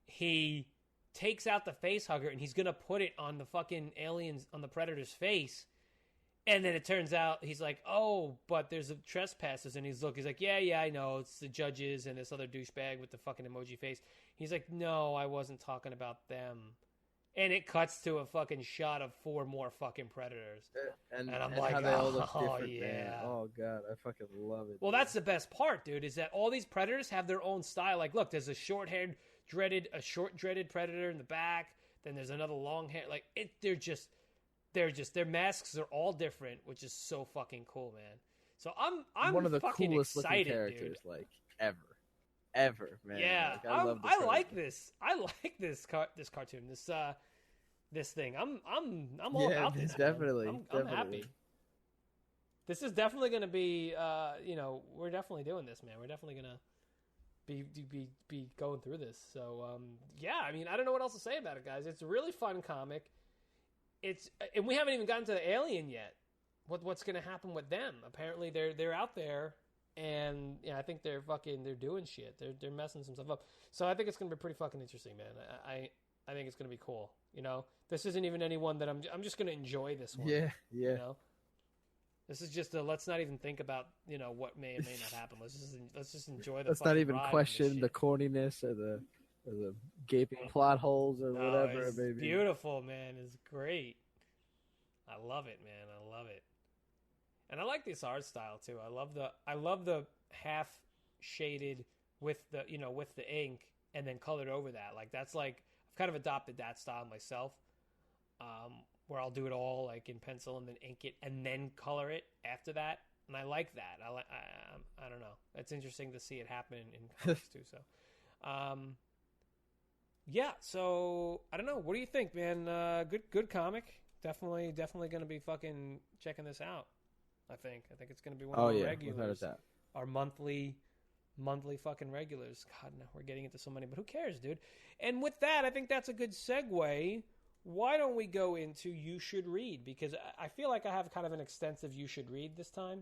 He takes out the face hugger and he's gonna put it on the fucking aliens, on the Predator's face. And then it turns out he's like, oh, but there's trespassers. And he's like, yeah, I know. It's the judges and this other douchebag with the fucking emoji face. He's like, no, I wasn't talking about them. And it cuts to a fucking shot of 4 more fucking Predators. And I'm like, how they all look oh, different, yeah. Man. Oh, God, I fucking love it. Well, that's the best part, dude, is that all these Predators have their own style. Like, look, there's a short dreaded Predator in the back. Then there's another long hair. Like, their masks are all different, which is so fucking cool, man. So I'm one of the fucking coolest excited, looking characters, dude. Like ever, man. Yeah, like, I love I like this. I like this cartoon. This thing. I'm all about this. Definitely. I'm happy. This is definitely going to be. We're definitely doing this, man. We're definitely going to be going through this. So yeah, I mean, I don't know what else to say about it, guys. It's a really fun comic. And we haven't even gotten to the alien yet. What's going to happen with them? Apparently they're out there, and I think they're doing shit. They're messing some stuff up. So I think it's going to be pretty fucking interesting, man. I think it's going to be cool. This isn't even anyone that I'm just going to enjoy this one. Yeah. This is just let's not even think about what may or may not happen. Let's just enjoy the. Let's not even question the corniness or the gaping plot holes or whatever it may be. Beautiful, man. It's great. I love it, man. I love it. And I like this art style too. I love the half shaded with the with the ink and then colored over that. Like that's like I've kind of adopted that style myself. Where I'll do it all like in pencil and then ink it and then color it after that. And I like that. I don't know. It's interesting to see it happen in comics too. So, yeah. So I don't know. What do you think, man? Good comic. Definitely going to be fucking checking this out. I think it's going to be one of our regulars. Our monthly fucking regulars. God, no, we're getting into so many, but who cares, dude? And with that, I think that's a good segue. Why don't we go into You Should Read? Because I feel like I have kind of an extensive You Should Read this time.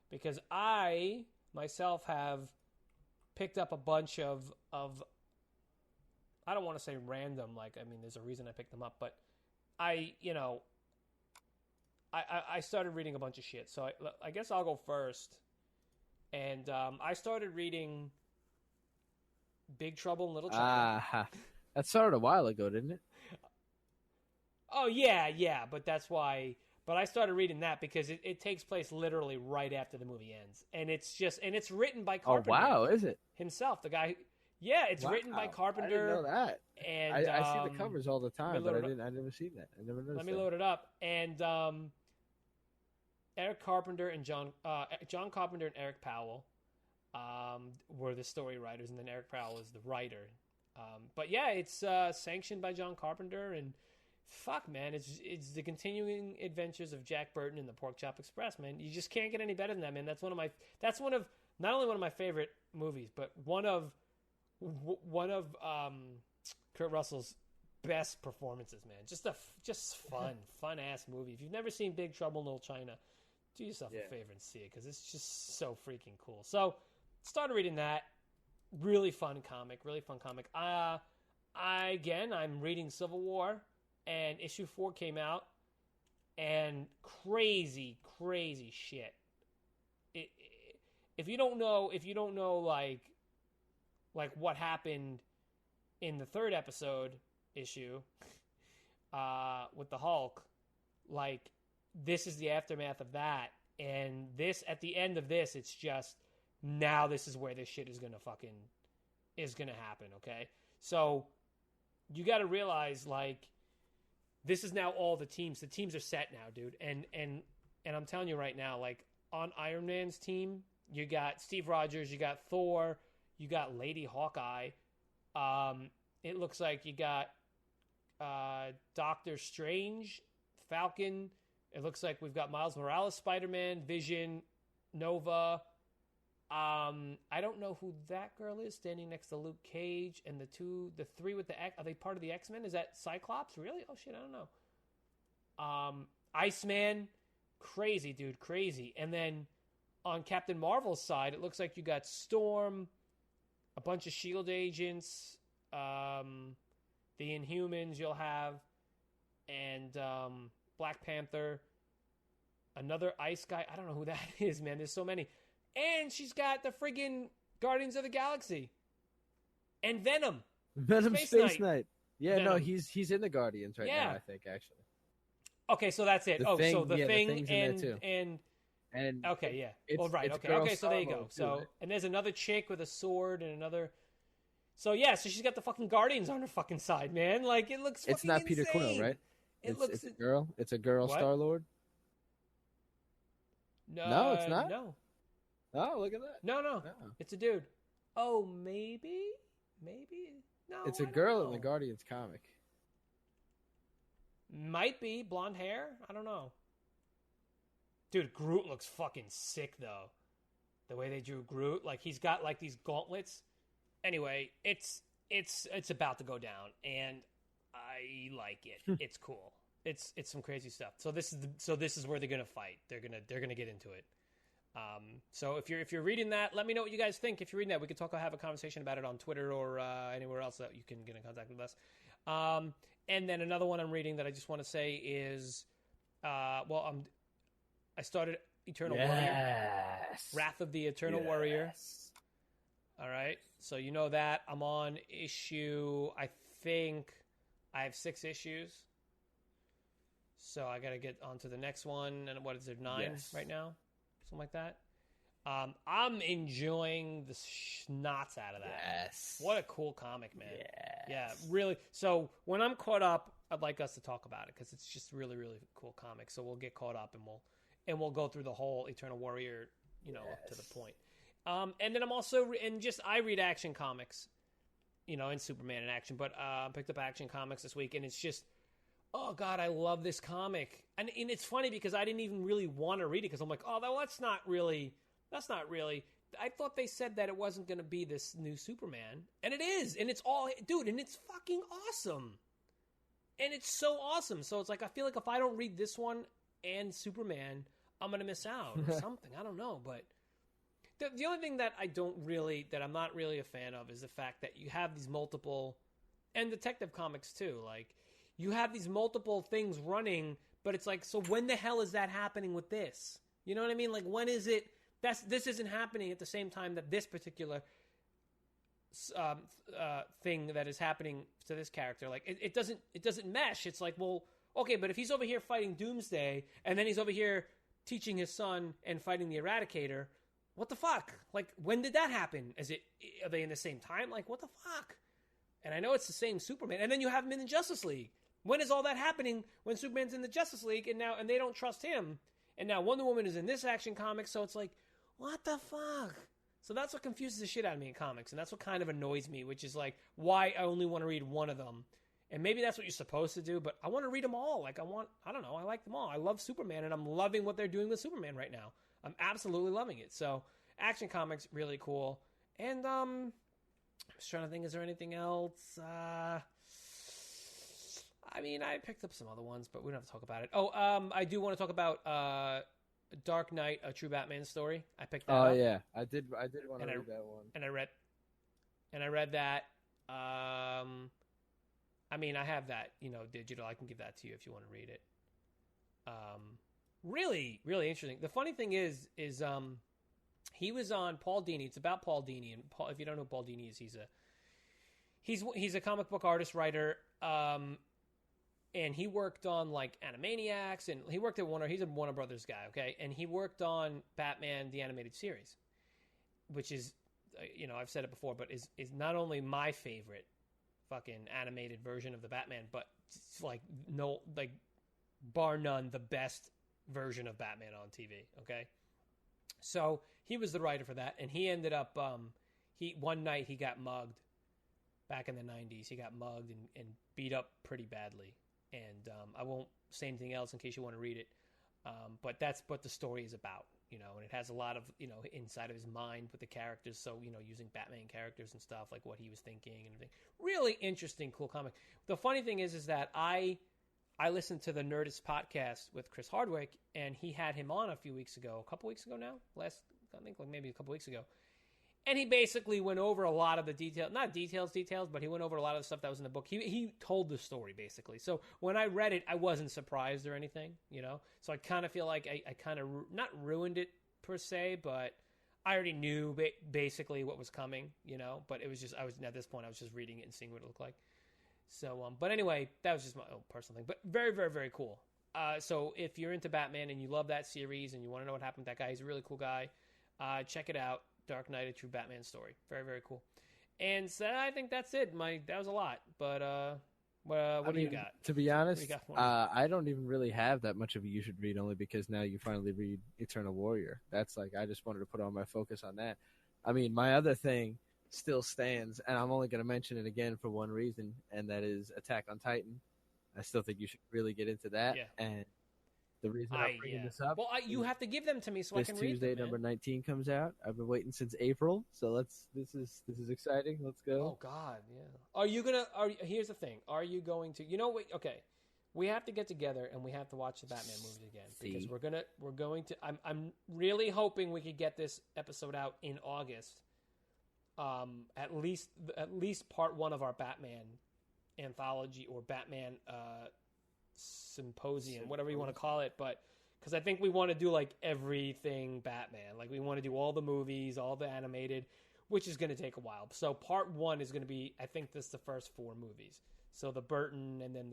Because I, myself, have picked up a bunch of I don't want to say random, like, I mean, there's a reason I picked them up, but I started reading a bunch of shit. So I guess I'll go first. And I started reading Big Trouble in Little China. That started a while ago, didn't it? Oh, yeah, but that's why. But I started reading that because it takes place literally right after the movie ends. And it's written by Carpenter. Oh, wow, is it? Himself, the guy. Yeah, it's written by Carpenter. I didn't know that. And I see the covers all the time, but I never seen that. I never noticed. Let me load it up. And Eric Carpenter and John Carpenter and Eric Powell were the story writers, and then Eric Powell is the writer. But yeah, it's sanctioned by John Carpenter, and fuck, man, it's the continuing adventures of Jack Burton and the Pork Chop Express, man. You just can't get any better than that, man. That's one of not only one of my favorite movies, but one of Kurt Russell's best performances, man. Just fun ass movie. If you've never seen Big Trouble in Little China, do yourself a favor and see it, because it's just so freaking cool. So started reading that. Really fun comic. I'm reading Civil War, and issue 4 came out, and crazy shit. If you don't know like what happened in the 3rd episode issue with the Hulk, like this is the aftermath of that, and this at the end of this, it's just now this is where this shit is gonna happen. Okay, so you got to realize like this is now all the teams. The teams are set now, dude, and I'm telling you right now, like on Iron Man's team, you got Steve Rogers, you got Thor, you got Lady Hawkeye. It looks like you got Doctor Strange, Falcon. It looks like we've got Miles Morales, Spider-Man, Vision, Nova. I don't know who that girl is standing next to Luke Cage, and the three with the X. Are they part of the X-Men? Is that Cyclops? Really? Oh shit, I don't know. Iceman, crazy dude, crazy. And then on Captain Marvel's side, it looks like you got Storm, a bunch of Shield agents, the Inhumans you'll have, and Black Panther, another Ice guy. I don't know who that is, man. There's so many. And she's got the friggin' Guardians of the Galaxy. And Venom. Space Knight. Yeah, Venom. no, he's in the Guardians right now, I think, actually. Okay, so that's it. So the Thing and okay, yeah. It's, right. Okay, so there you go. So right? And there's another chick with a sword and another. So yeah, so she's got the fucking Guardians on her fucking side, man. Like it looks. It's not insane. Peter Quill, right? It's a girl. It's a girl Star-Lord. No, it's not. No. Oh, look at that. No. It's a dude. Oh, maybe. No, it's a girl in the Guardians comic. Might be blonde hair. I don't know. Dude, Groot looks fucking sick though. The way they drew Groot, like he's got like these gauntlets. Anyway, it's about to go down, and I like it. It's cool. It's some crazy stuff. So this is where they're gonna fight. They're gonna get into it. So if you're reading that, let me know what you guys think. If you're reading that, we could have a conversation about it on Twitter or anywhere else that you can get in contact with us. And then another one I'm reading that I just want to say is, I started Eternal Warrior, Wrath of the Eternal Warrior. All right, so you know that I'm on issue. I think I have 6 issues, so I got to get on to the next one. And what is it, 9 right now? Something like that. I'm enjoying the schnotz out of that. Yes. What a cool comic, man. Yes. Yeah, really. So when I'm caught up, I'd like us to talk about it because it's just really, really cool comic. So we'll get caught up and we'll go through the whole Eternal Warrior, up to the point. And then I'm also I read action comics, and Superman in action. But picked up Action Comics this week, and it's just. Oh, God, I love this comic. And it's funny because I didn't even really want to read it because I'm like, oh, that's not really. I thought they said that it wasn't going to be this new Superman. And it is. And it's all, dude, and it's fucking awesome. And it's so awesome. So it's like, I feel like if I don't read this one and Superman, I'm going to miss out or something. I don't know. But the only thing that I'm not really a fan of is the fact that you have these multiple, and Detective Comics too, like, you have these multiple things running, but it's like, so when the hell is that happening with this? You know what I mean? Like, when is it? This isn't happening at the same time that this particular thing that is happening to this character. Like, it doesn't mesh. It's like, well, okay, but if he's over here fighting Doomsday, and then he's over here teaching his son and fighting the Eradicator, what the fuck? Like, when did that happen? Are they in the same time? Like, what the fuck? And I know it's the same Superman, and then you have him in the Justice League. When is all that happening when Superman's in the Justice League and they don't trust him? And now Wonder Woman is in this action comic, so it's like, what the fuck? So that's what confuses the shit out of me in comics, and that's what kind of annoys me, which is like why I only want to read one of them. And maybe that's what you're supposed to do, but I want to read them all. Like I don't know, I like them all. I love Superman, and I'm loving what they're doing with Superman right now. I'm absolutely loving it. So action comics, really cool. And I was trying to think, is there anything else? I mean, I picked up some other ones, but we don't have to talk about it. Oh, I do want to talk about Dark Knight, A True Batman Story. I picked that up. Oh, yeah. I did want to read that one. And I read that. I mean, I have that, digital. I can give that to you if you want to read it. Really, really interesting. The funny thing is he was on Paul Dini. It's about Paul Dini, and Paul, if you don't know who Paul Dini is, he's a comic book artist, writer, and he worked on like Animaniacs, and he worked at Warner. He's a Warner Brothers guy, okay, and he worked on Batman the Animated Series, which is, I've said it before, but is not only my favorite fucking animated version of the Batman, but it's like bar none the best version of Batman on TV. Okay, so he was the writer for that, and he ended up one night he got mugged back in the 90s. He got mugged and beat up pretty badly, and I won't say anything else in case you want to read it, but that's what the story is about, and it has a lot of inside of his mind with the characters, so using Batman characters and stuff, like what he was thinking and everything. Really interesting, cool comic. The funny thing is that I listened to the Nerdist podcast with Chris Hardwick, and he had him on a couple weeks ago now. I think maybe a couple weeks ago. And he basically went over a lot of the details, not details, but he went over a lot of the stuff that was in the book. He told the story, basically. So when I read it, I wasn't surprised or anything, So I kind of feel like I kind of, not ruined it per se, but I already knew basically what was coming, But it was just, at this point, I was just reading it and seeing what it looked like. So, but anyway, that was just my own personal thing. But very, very, very cool. So if you're into Batman and you love that series and you want to know what happened with that guy, he's a really cool guy. Check it out. Dark Knight, a true Batman story. Very, very cool. And so I think that's it. That was a lot. But what do you got? To be honest, I don't even really have that much of a you should read, only because now you finally read Eternal Warrior. That's like, I just wanted to put all my focus on that. I mean, my other thing still stands, and I'm only going to mention it again for one reason, and that is Attack on Titan. I still think you should really get into that. Yeah. And the reason I'm bringing this up, you have to give them to me so I can read them. This Tuesday, number 19 comes out. I've been waiting since April, so this is exciting. Let's go. Oh God, yeah. Here's the thing. Are you going to? Okay. We have to get together and we have to watch the Batman movies again, because we're going to. I'm really hoping we could get this episode out in August. At least part one of our Batman anthology or Batman symposium, whatever you want to call it, but because I think we want to do like everything Batman, like we want to do all the movies, all the animated, which is going to take a while. So part one is going to be, I think this is the first 4 movies. So the Burton, and then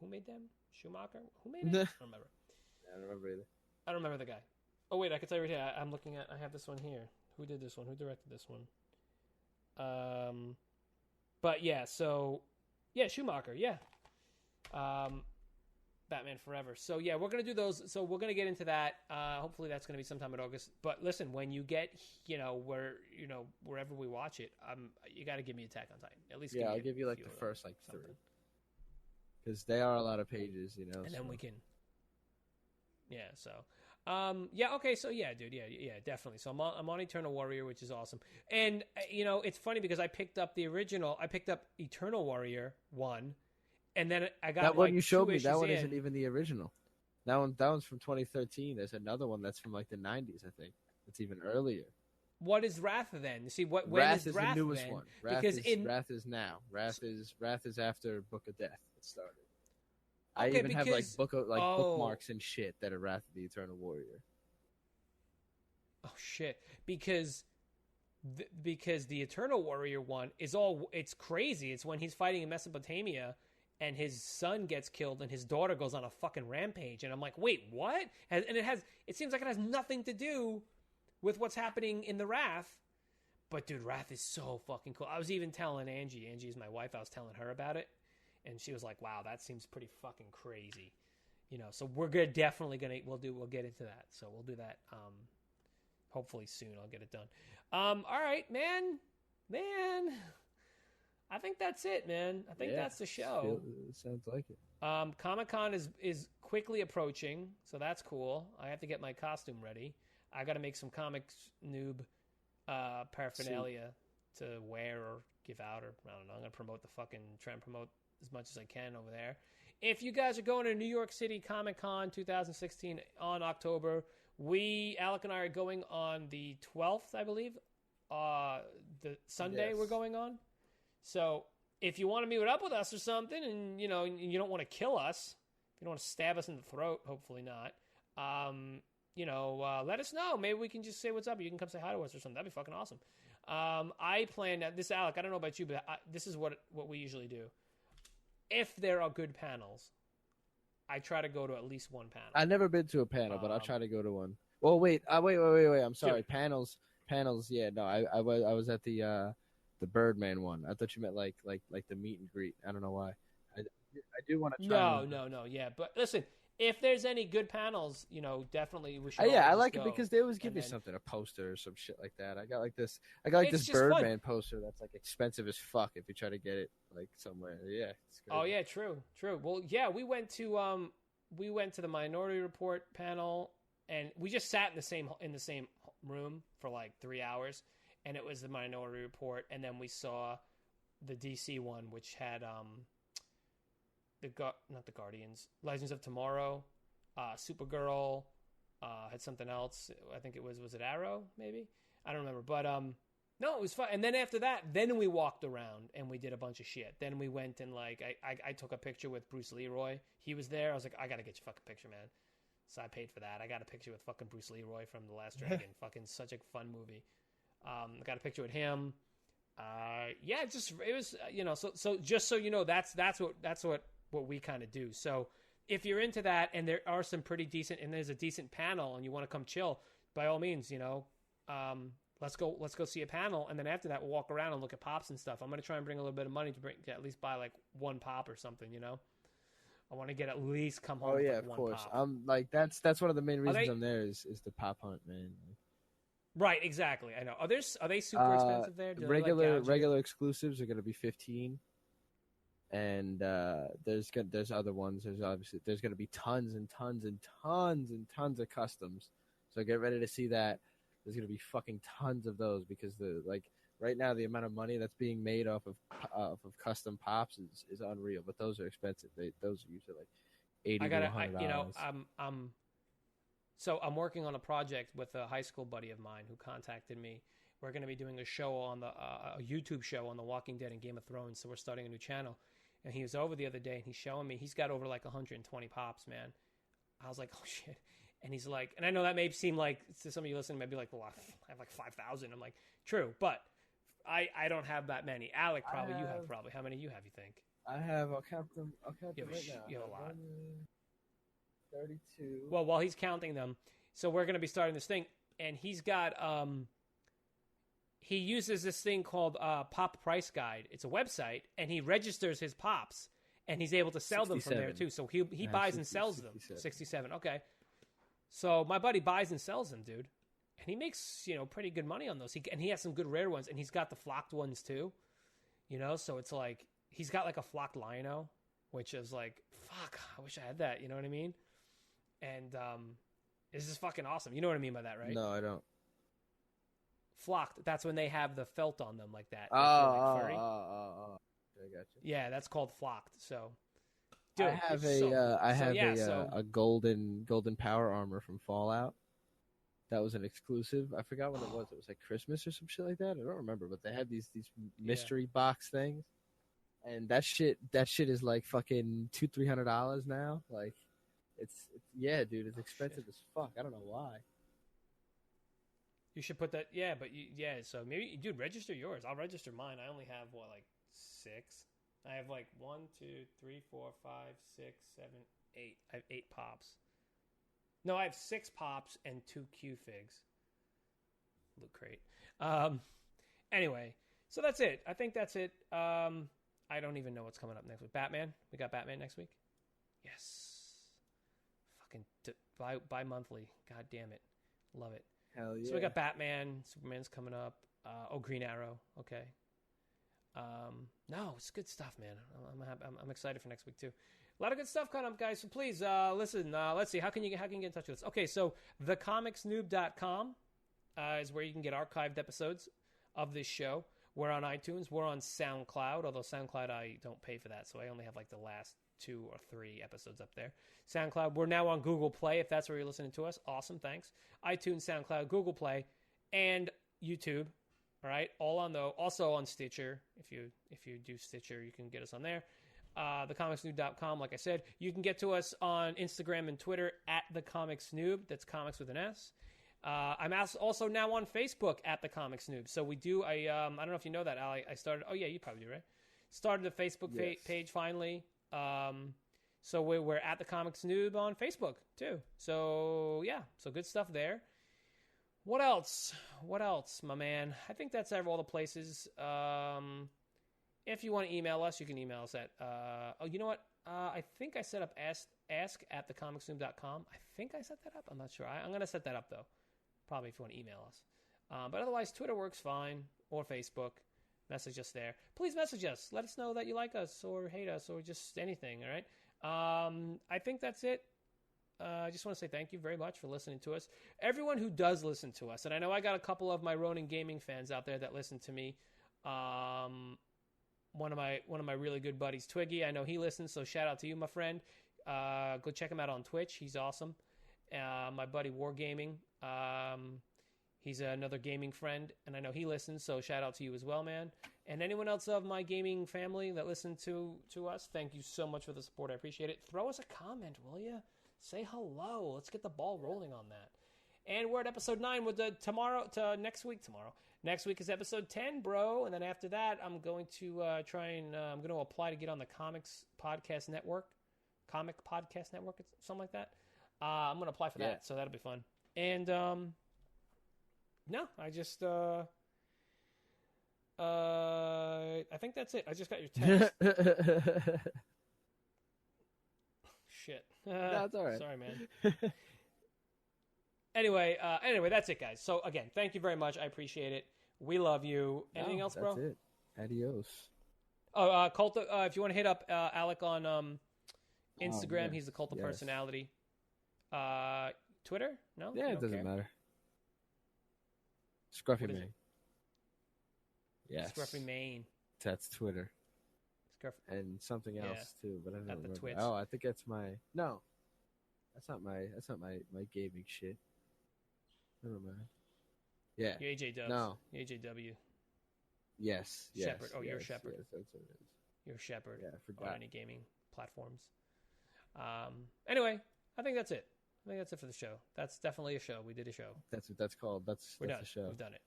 who made them? Schumacher? Who made it? I don't remember. I don't remember either. I don't remember the guy. Oh wait, I can tell you right here. I'm looking at. I have this one here. Who did this one? Who directed this one? But yeah, so yeah, Schumacher, yeah. Batman Forever. So yeah, we're gonna do those. So we're gonna get into that. Hopefully that's gonna be sometime in August. But listen, when you get, wherever we watch it, you got to give me Attack on Titan. At least I'll give you like the first 3, because they are a lot of pages, And then we can. Yeah. So. Okay, so yeah, dude, yeah, definitely. So I'm on Eternal Warrior, which is awesome. And it's funny because I picked up Eternal Warrior 1, and then I got that one you showed me. That one isn't even the original. That one's from 2013. There's another one that's from like the 90s, I think. It's even earlier. What is Wrath then? See when Wrath is the newest then? one. Wrath is now. Wrath is after Book of Death. It started. I even have like bookmarks and shit that are Wrath of the Eternal Warrior. Oh shit! Because the Eternal Warrior one is it's crazy. It's when he's fighting in Mesopotamia, and his son gets killed, and his daughter goes on a fucking rampage, and I'm like, wait, what? And it seems like it has nothing to do with what's happening in the Wrath. But dude, Wrath is so fucking cool. I was even telling Angie. Angie is my wife. I was telling her about it. And she was like, "Wow, that seems pretty fucking crazy," So we'll get into that. So we'll do that. Hopefully soon. I'll get it done. All right, man. I think that's it, man. I think that's the show. Sounds like it. Comic-Con is quickly approaching, so that's cool. I have to get my costume ready. I got to make some ComicsNoob paraphernalia to wear or give out, or I don't know. I'm gonna try and promote as much as I can over there. If you guys are going to New York City Comic-Con 2016 on October, Alec and I are going on the 12th, I believe. The Sunday we're going on. So if you want to meet up with us or something, and you don't want to kill us, if you don't want to stab us in the throat, hopefully not. Let us know. Maybe we can just say what's up. You can come say hi to us or something. That'd be fucking awesome. I plan this, Alec. I don't know about you, but this is what we usually do. If there are good panels, I try to go to at least one panel. I've never been to a panel, but I'll try to go to one. Well, wait. I'm sorry. Sure. Panels. Yeah, no. I was at the Birdman one. I thought you meant like the meet and greet. I don't know why. I do want to try. No. Yeah, but listen. If there's any good panels, definitely we should. I like it because they always give you something, a poster or some shit like that. I got like this Birdman poster that's like expensive as fuck if you try to get it like somewhere. Yeah. It's great. Oh yeah, true. Well, yeah, we went to the Minority Report panel, and we just sat in the same room for like 3 hours, and it was the Minority Report, and then we saw the DC one, which had not the Guardians, Legends of Tomorrow, Supergirl, had something else. I think it was it Arrow, maybe? I don't remember. But no, it was fun. And then after that, then we walked around and we did a bunch of shit. Then we went and like I took a picture with Bruce Leroy. He was there. I was like, I gotta get your fucking picture, man. So I paid for that. I got a picture with fucking Bruce Leroy from The Last Dragon. Fucking such a fun movie. I got a picture with him. Yeah, it was so just so you know, that's what we kind of do. So if you're into that and there are some pretty decent, and there's a decent panel and you want to come chill, by all means, let's go see a panel. And then after that, we'll walk around and look at pops and stuff. I'm going to try and bring a little bit of money to at least buy like one pop or something, I want to get at least come home. Oh yeah, with of one course. Pop. I'm like, that's one of the main reasons I'm there is the pop hunt, man. Right. Exactly. I know. Are they super expensive there? Regular exclusives are going to be $15. And there's other ones. There's going to be tons and tons and tons and tons of customs. So get ready to see that. There's going to be fucking tons of those because right now the amount of money that's being made off of custom pops is unreal. But those are expensive. Those are usually like $80 to $100. So I'm working on a project with a high school buddy of mine who contacted me. We're going to be doing a show on a YouTube show on The Walking Dead and Game of Thrones. So we're starting a new channel. And he was over the other day, and he's showing me, he's got over like 120 pops, man. I was like, oh, shit. And he's like, and I know that may seem like, to some of you listening, maybe like, well, I have like 5,000. I'm like, true, but I don't have that many. Alec, probably, you have probably. How many do you have, you think? I have, I'll count them right now. You have a lot. 32. Well, while he's counting them, so we're going to be starting this thing, and he's got, he uses this thing called Pop Price Guide. It's a website, and he registers his pops, and he's able to sell them from there too. So he buys and sells 67. them. 67. Okay. So my buddy buys and sells them, dude, and he makes pretty good money on those. And he has some good rare ones, and he's got the flocked ones too. So it's like he's got like a flocked Lino, which is like, fuck, I wish I had that. You know what I mean? And this is fucking awesome. You know what I mean by that, right? No, I don't. Flocked. That's when they have the felt on them like that. Oh, furry. I got you. Yeah, that's called flocked. So, dude, I have a golden power armor from Fallout. That was an exclusive. I forgot what it was. It was like Christmas or some shit like that. I don't remember, but they had these mystery box things, and that shit is like fucking $200-$300 now. Like, it's dude, it's expensive as fuck. I don't know why. You should put that, so maybe, dude, register yours. I'll register mine. I only have, like 6? I have, 1, 2, 3, 4, 5, 6, 7, 8. I have 8 pops. No, I have 6 pops and 2 Q-Figs. Look great. Anyway, so that's it. I think that's it. I don't even know what's coming up next week. Batman? We got Batman next week? Yes. Fucking bi-monthly. God damn it. Love it. Hell yeah. So we got Batman, Superman's coming up. Green Arrow. Okay. No, it's good stuff, man. I'm excited for next week too. A lot of good stuff coming up, guys. So please listen. Let's see. How can you get in touch with us? Okay, so TheComicsNoob.com is where you can get archived episodes of this show. We're on iTunes. We're on SoundCloud, although SoundCloud I don't pay for that, so I only have the last 2 or 3 episodes up there. SoundCloud. We're now on Google Play if that's where you're listening to us. Awesome, thanks. iTunes, SoundCloud, Google Play, and YouTube. All right, also on Stitcher. If you do Stitcher, you can get us on there. TheComicsNoob.com, like I said. You can get to us on Instagram and Twitter at TheComicsNoob. That's comics with an S. I'm also now on Facebook at TheComicsNoob. So we do I don't know if you know that, Al. I started. Oh yeah, you probably do, right? Started a Facebook page finally. So we're at TheComicsNoob on Facebook too. So yeah, so good stuff there. What else, my man? I think that's all the places. If you want to email us, you can email us at... you know what? I think I set up ask at thecomicsnoob.com. I think I set that up. I'm not sure. I'm going to set that up, though. Probably if you want to email us. But otherwise, Twitter works fine. Or Facebook. Message us there. Please message us. Let us know that you like us or hate us or just anything, all right? I think that's it. I just want to say thank you very much for listening to us. Everyone who does listen to us, and I know I got a couple of my Ronin Gaming fans out there that listen to me. One of my really good buddies, Twiggy, I know he listens, so shout out to you, my friend. Go check him out on Twitch. He's awesome. My buddy Wargaming, he's another gaming friend, and I know he listens, so shout out to you as well, man. And anyone else of my gaming family that listen to us, thank you so much for the support. I appreciate it. Throw us a comment, will you? Say hello. Let's get the ball rolling on that. And we're at episode 9 with next week. Next week is episode 10, bro. And then after that, I'm going to I'm going to apply to get on the Comic Podcast Network, something like that. I'm going to apply for that, so that'll be fun. And, no, I just, I think that's it. I just got your text. Shit. That's all right. Sorry, man. Anyway, that's it, guys. So, again, thank you very much. I appreciate it. We love you. Anything else, bro? That's it. Adios. Oh, Cult of, if you want to hit up Alec on Instagram, he's the Cult of Personality. Twitter? No? Yeah, it doesn't matter. Scruffy Main. Yes. Scruffy Main. That's Twitter. And something else too, but I don't remember. Twitch. Oh, I think that's my That's not my gaming shit. Never mind. Yeah. Your AJ Dubs. No. AJW. Yes. Shepherd. Oh, you're Shepherd. Yes, that's what it is. You're Shepherd. Yeah, I forgot. On any gaming platforms. Anyway, I think that's it. I think that's it for the show. That's definitely a show. We did a show. That's what that's called. That's done. a show. We've done it.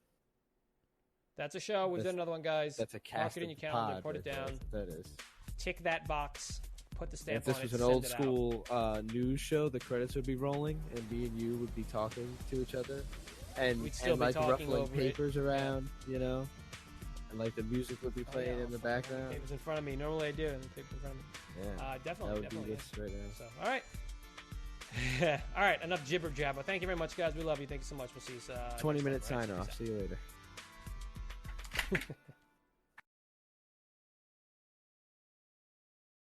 That's a show. We've done another one, guys. That's a cast. Mark it in your calendar. Put it down. That is. Tick that box. Put the stamp on it. If this was an old school news show, the credits would be rolling, and me and you would be talking to each other, and we'd still be like talking ruffling over papers around, you know, and like the music would be playing in the background. Papers in front of me. Normally I do. And the papers in front of me. Yeah. Definitely. That would be this right now. So, all right. All right. Enough jibber jabber. Thank you very much, guys. We love you. Thank you so much. We'll see you. 20-minute sign off. See you later.